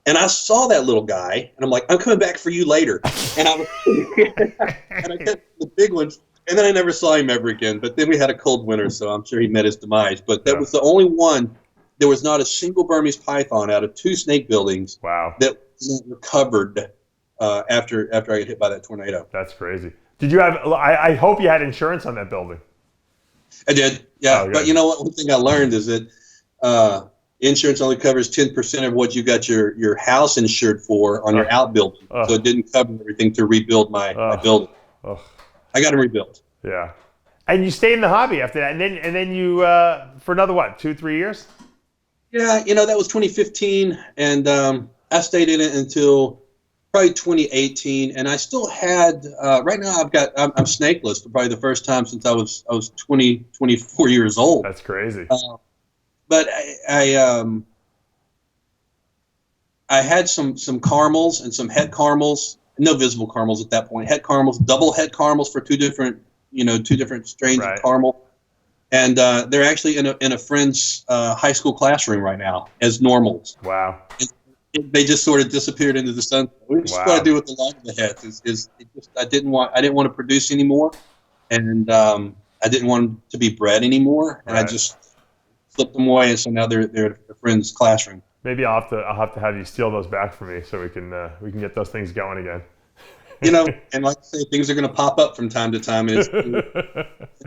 [SPEAKER 2] And I saw that little guy, and I'm like, I'm coming back for you later. And I got the big ones, and then I never saw him ever again. But then we had a cold winter, so I'm sure he met his demise. But that was the only one. There was not a single Burmese python out of 2 snake buildings.
[SPEAKER 1] Wow.
[SPEAKER 2] That was recovered. After I got hit by that tornado.
[SPEAKER 1] That's crazy. Did you have? I hope you had insurance on that building.
[SPEAKER 2] I did, yeah. But you know what? One thing I learned is that insurance only covers 10% of what you got your house insured for on your outbuilding. So it didn't cover everything to rebuild my building. I got to rebuild.
[SPEAKER 1] Yeah. And you stayed in the hobby after that, and then you for another 2-3 years.
[SPEAKER 2] Yeah, that was 2015, and I stayed in it until probably 2018, and I still had. Right now, I'm snakeless for probably the first time since I was 24 years old.
[SPEAKER 1] That's crazy.
[SPEAKER 2] But I had some caramels and some head caramels, no visible caramels at that point. Head caramels, double head caramels for two different strains of caramel, and they're actually in a friend's high school classroom right now as normals.
[SPEAKER 1] Wow.
[SPEAKER 2] They just sort of disappeared into the sun. We just what I do with the long of the heads I didn't want to produce anymore, and I didn't want them to be bred anymore, and I just flipped them away, and so now they're at a friend's classroom.
[SPEAKER 1] Maybe I'll have to have you steal those back for me so we can get those things going again.
[SPEAKER 2] And like I say, things are going to pop up from time to time, and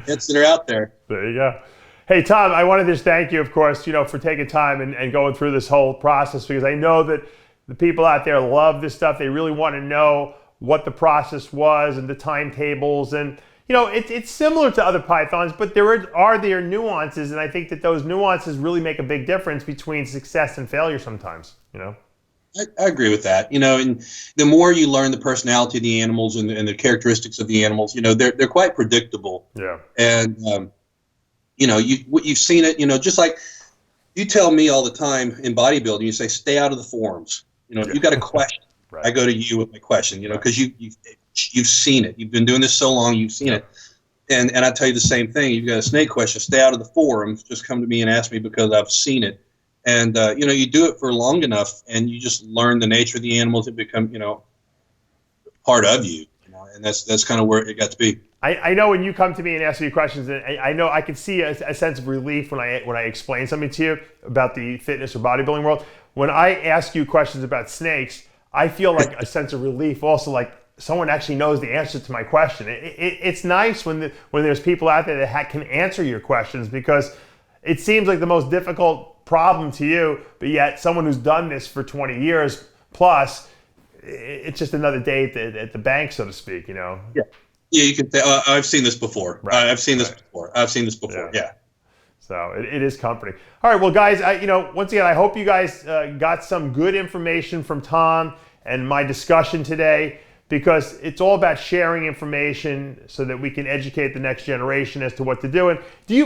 [SPEAKER 2] it's that are out there.
[SPEAKER 1] There you go. Hey, Tom, I want to just thank you, of course, for taking time and going through this whole process, because I know that the people out there love this stuff. They really want to know what the process was and the timetables. And, it's similar to other pythons, but there are nuances. And I think that those nuances really make a big difference between success and failure sometimes,
[SPEAKER 2] I agree with that. And the more you learn the personality of the animals and the characteristics of the animals, they're quite predictable.
[SPEAKER 1] Yeah.
[SPEAKER 2] And, you've seen it, just like you tell me all the time in bodybuilding, you say, stay out of the forums. If you've got a question, I go to you with my question, because you've seen it. You've been doing this so long, you've seen it. And I tell you the same thing. You've got a snake question, stay out of the forums. Just come to me and ask me because I've seen it. And, you do it for long enough and you just learn the nature of the animals. It become, part of you, and that's kind of where it got to be.
[SPEAKER 1] I know when you come to me and ask me questions, and I know I can see a sense of relief when I explain something to you about the fitness or bodybuilding world. When I ask you questions about snakes, I feel like a sense of relief also, like someone actually knows the answer to my question. It's nice when there's people out there that can answer your questions, because it seems like the most difficult problem to you, but yet someone who's done this for 20 years plus, it's just another day at the bank, so to speak, you know?
[SPEAKER 2] Yeah. Yeah, you can say, I've seen this before.
[SPEAKER 1] Right.
[SPEAKER 2] I've seen this before. I've seen this before. Yeah.
[SPEAKER 1] So it is comforting. All right, well, guys, once again, I hope you guys got some good information from Tom and my discussion today, because it's all about sharing information so that we can educate the next generation as to what to do. And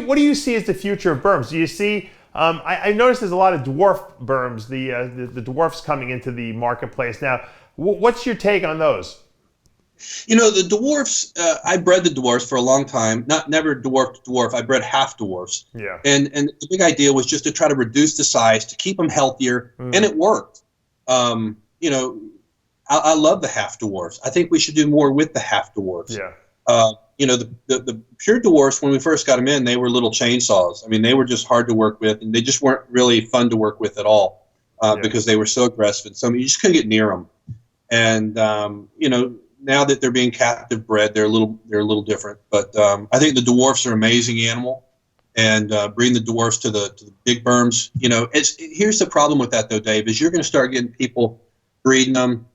[SPEAKER 1] what do you see as the future of berms? Do you see? I noticed there's a lot of dwarf berms, the dwarfs coming into the marketplace now. What's your take on those?
[SPEAKER 2] You know, the dwarfs, I bred the dwarfs for a long time, never dwarf to dwarf. I bred half dwarfs.
[SPEAKER 1] Yeah.
[SPEAKER 2] And the big idea was just to try to reduce the size, to keep them healthier, and it worked. You know, I love the half dwarfs. I think we should do more with the half dwarfs.
[SPEAKER 1] Yeah.
[SPEAKER 2] You know, the pure dwarfs, when we first got them in, they were little chainsaws. I mean, they were just hard to work with, and they just weren't really fun to work with at all because they were so aggressive. And so you just couldn't get near them. And, you know, now that they're being captive bred, they're a little different. But I think the dwarfs are an amazing animal. And bring the dwarfs to the big berms. You know, here's the problem with that, though, Dave, is you're going to start getting people breeding them.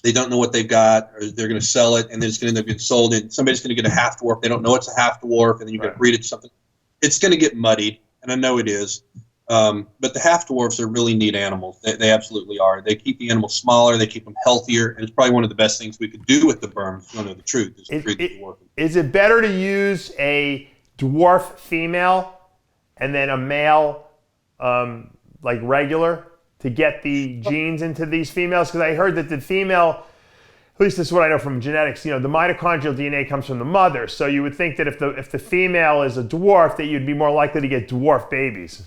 [SPEAKER 2] They don't know what they've got, or they're going to sell it, and then it's going to end up getting sold. And somebody's going to get a half dwarf. They don't know it's a half dwarf, and then you're going to breed it to something. It's going to get muddied, and I know it is. But the half dwarfs are really neat animals. They absolutely are. They keep the animals smaller. They keep them healthier, and it's probably one of the best things we could do with the berms. If you want to know the truth, is to breed the dwarf. Is
[SPEAKER 1] it better to use a dwarf female and then a male, like regular, to get the genes into these females? Because I heard that the female, at least this is what I know from genetics, you know, the mitochondrial DNA comes from the mother. So you would think that if the female is a dwarf, that you'd be more likely to get dwarf babies.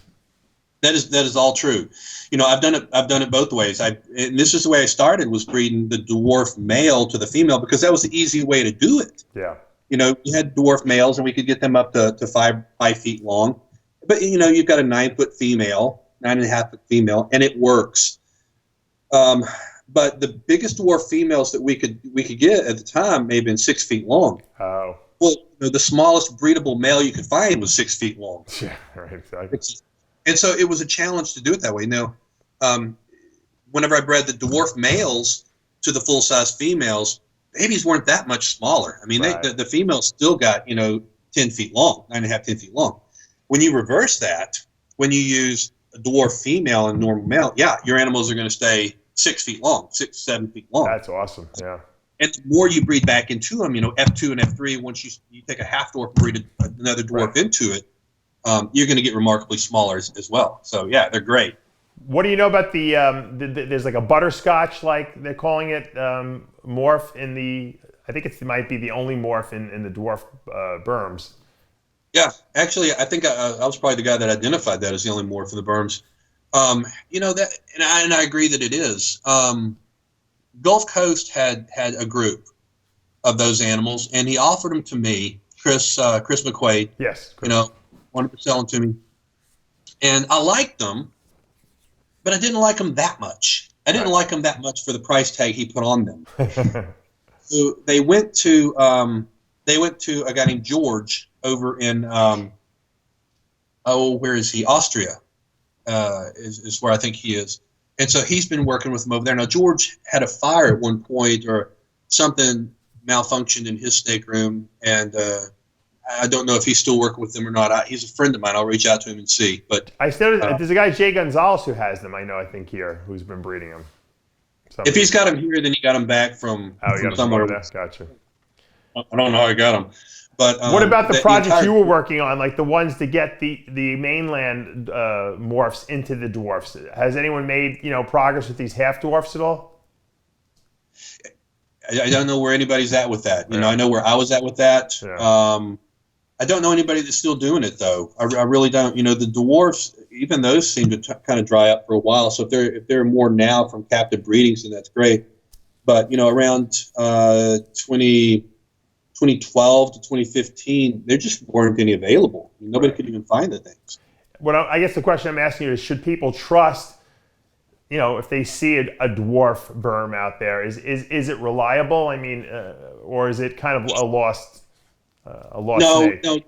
[SPEAKER 2] That is all true. You know, I've done it both ways. And this is the way I started, was breeding the dwarf male to the female, because that was the easy way to do it.
[SPEAKER 1] Yeah.
[SPEAKER 2] You know, you had dwarf males, and we could get them up to 5 feet long. But, you know, you've got a 9-foot female, 9.5-foot female, and it works. But the biggest dwarf females that we could get at the time may have been 6 feet long.
[SPEAKER 1] Oh.
[SPEAKER 2] Well, you know, the smallest breedable male you could find was 6 feet long.
[SPEAKER 1] Yeah, right, exactly.
[SPEAKER 2] And so it was a challenge to do it that way. Now, whenever I bred the dwarf males to the full-size females, babies weren't that much smaller. I mean, the females still got, you know, 10 feet long, 9.5, 10 feet long. When you reverse that, when you use a dwarf female and normal male, yeah, your animals are going to stay 6 feet long, 6, 7 feet long.
[SPEAKER 1] That's awesome, yeah.
[SPEAKER 2] And the more you breed back into them, you know, F2 and F3, once you take a half dwarf and breed another dwarf into it, you're going to get remarkably smaller as well. So, yeah, they're great.
[SPEAKER 1] What do you know about there's like a butterscotch, like they're calling it, morph in the, I think it might be the only morph in the dwarf berms.
[SPEAKER 2] Yeah, actually, I think I was probably the guy that identified that as the only morph for the berms. You know, that, and I agree that it is. Gulf Coast had a group of those animals, and he offered them to me, Chris McQuaid.
[SPEAKER 1] Yes. Chris.
[SPEAKER 2] You know, wanted to sell them to me. And I liked them, but I didn't like them that much. I didn't like them that much for the price tag he put on them. So they went to a guy named George over in where is he? Austria is where I think he is. And so he's been working with them over there. Now, George had a fire at one point, or something malfunctioned in his snake room, and I don't know if he's still working with them or not. He's a friend of mine. I'll reach out to him and see. But
[SPEAKER 1] I started. There's a guy, Jay Gonzalez, who has them. I know. I think here, who's been breeding them.
[SPEAKER 2] If he's got them here, then he got them back from somewhere.
[SPEAKER 1] Gotcha.
[SPEAKER 2] I don't know how he got them. But
[SPEAKER 1] what about the projects you were working on, like the ones to get the mainland morphs into the dwarfs? Has anyone made progress with these half dwarfs at all?
[SPEAKER 2] I don't know where anybody's at with that. You know, I know where I was at with that. Yeah. I don't know anybody that's still doing it, though. I really don't. You know, the dwarfs, even those seem to kind of dry up for a while. So if there are more now from captive breedings, then that's great. But around 2012 to 2015, there just weren't any available. I mean, nobody could even find the things.
[SPEAKER 1] What I guess the question I'm asking you is, should people trust? If they see a dwarf berm out there, is it reliable? I mean, or is it kind of a lost snake?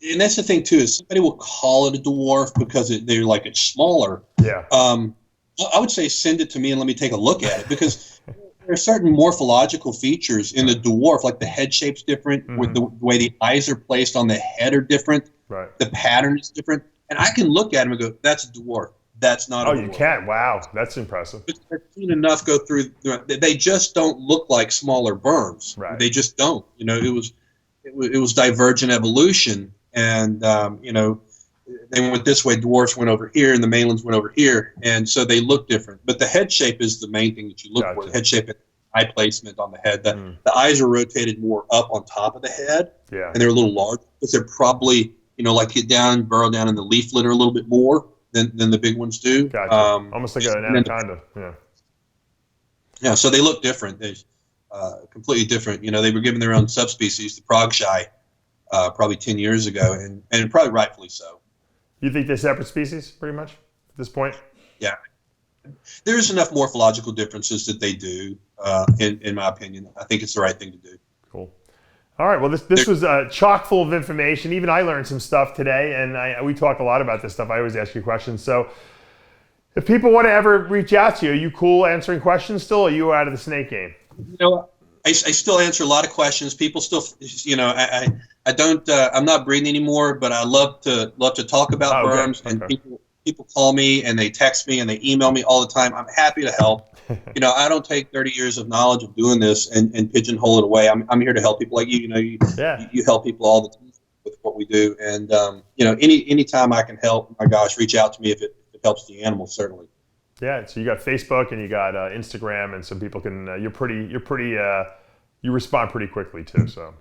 [SPEAKER 2] and that's the thing too, is somebody will call it a dwarf because they're like it's smaller.
[SPEAKER 1] Yeah.
[SPEAKER 2] I would say send it to me and let me take a look at it, because there are certain morphological features in the dwarf, like the head shape's different, with the way the eyes are placed on the head are different,
[SPEAKER 1] Right.
[SPEAKER 2] the pattern is different, and I can look at them and go, that's a dwarf. That's not a dwarf.
[SPEAKER 1] You can. Wow, that's impressive.
[SPEAKER 2] I've seen enough go through. They just don't look like smaller berms.
[SPEAKER 1] Right.
[SPEAKER 2] They just don't. It was divergent evolution, and they went this way. Dwarfs went over here, and the mainlands went over here, and so they look different. But the head shape is the main thing that you look for. The head shape and eye placement on the head. The eyes are rotated more up on top of the head,
[SPEAKER 1] yeah,
[SPEAKER 2] and they're a little larger because they're probably like get down, burrow down in the leaf litter a little bit more than the big ones do.
[SPEAKER 1] Gotcha. Almost like an anaconda. Yeah.
[SPEAKER 2] Yeah, so they look different. They completely different. They were given their own subspecies, the progshy, probably 10 years ago, and probably rightfully so.
[SPEAKER 1] You think they're separate species, pretty much, at this point?
[SPEAKER 2] Yeah. There's enough morphological differences that they do, in my opinion. I think it's the right thing to do.
[SPEAKER 1] Cool. All right. Well, this was chock full of information. Even I learned some stuff today, and we talk a lot about this stuff. I always ask you questions. So if people want to ever reach out to you, are you cool answering questions still, or are you out of the snake game?
[SPEAKER 2] I still answer a lot of questions. People still, I don't, I'm not breeding anymore, but I love to talk about berms, and people call me and they text me and they email me all the time. I'm happy to help. I don't take 30 years of knowledge of doing this and pigeonhole it away. I'm here to help people like you. You help people all the time with what we do. And, any time I can help, my gosh, reach out to me if it helps the animals, certainly.
[SPEAKER 1] Yeah. So you got Facebook and you got Instagram, and some people can, you respond pretty quickly too. So.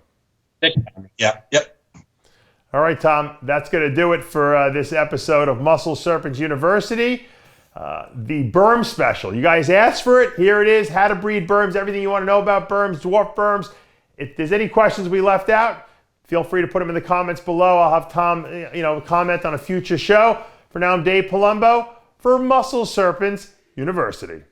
[SPEAKER 2] Yeah. Yep.
[SPEAKER 1] All right, Tom, that's going to do it for this episode of Muscle Serpents University. The berm special. You guys asked for it. Here it is. How to breed berms. Everything you want to know about berms, dwarf berms. If there's any questions we left out, feel free to put them in the comments below. I'll have Tom, comment on a future show. For now, I'm Dave Palumbo for Muscle Serpents University.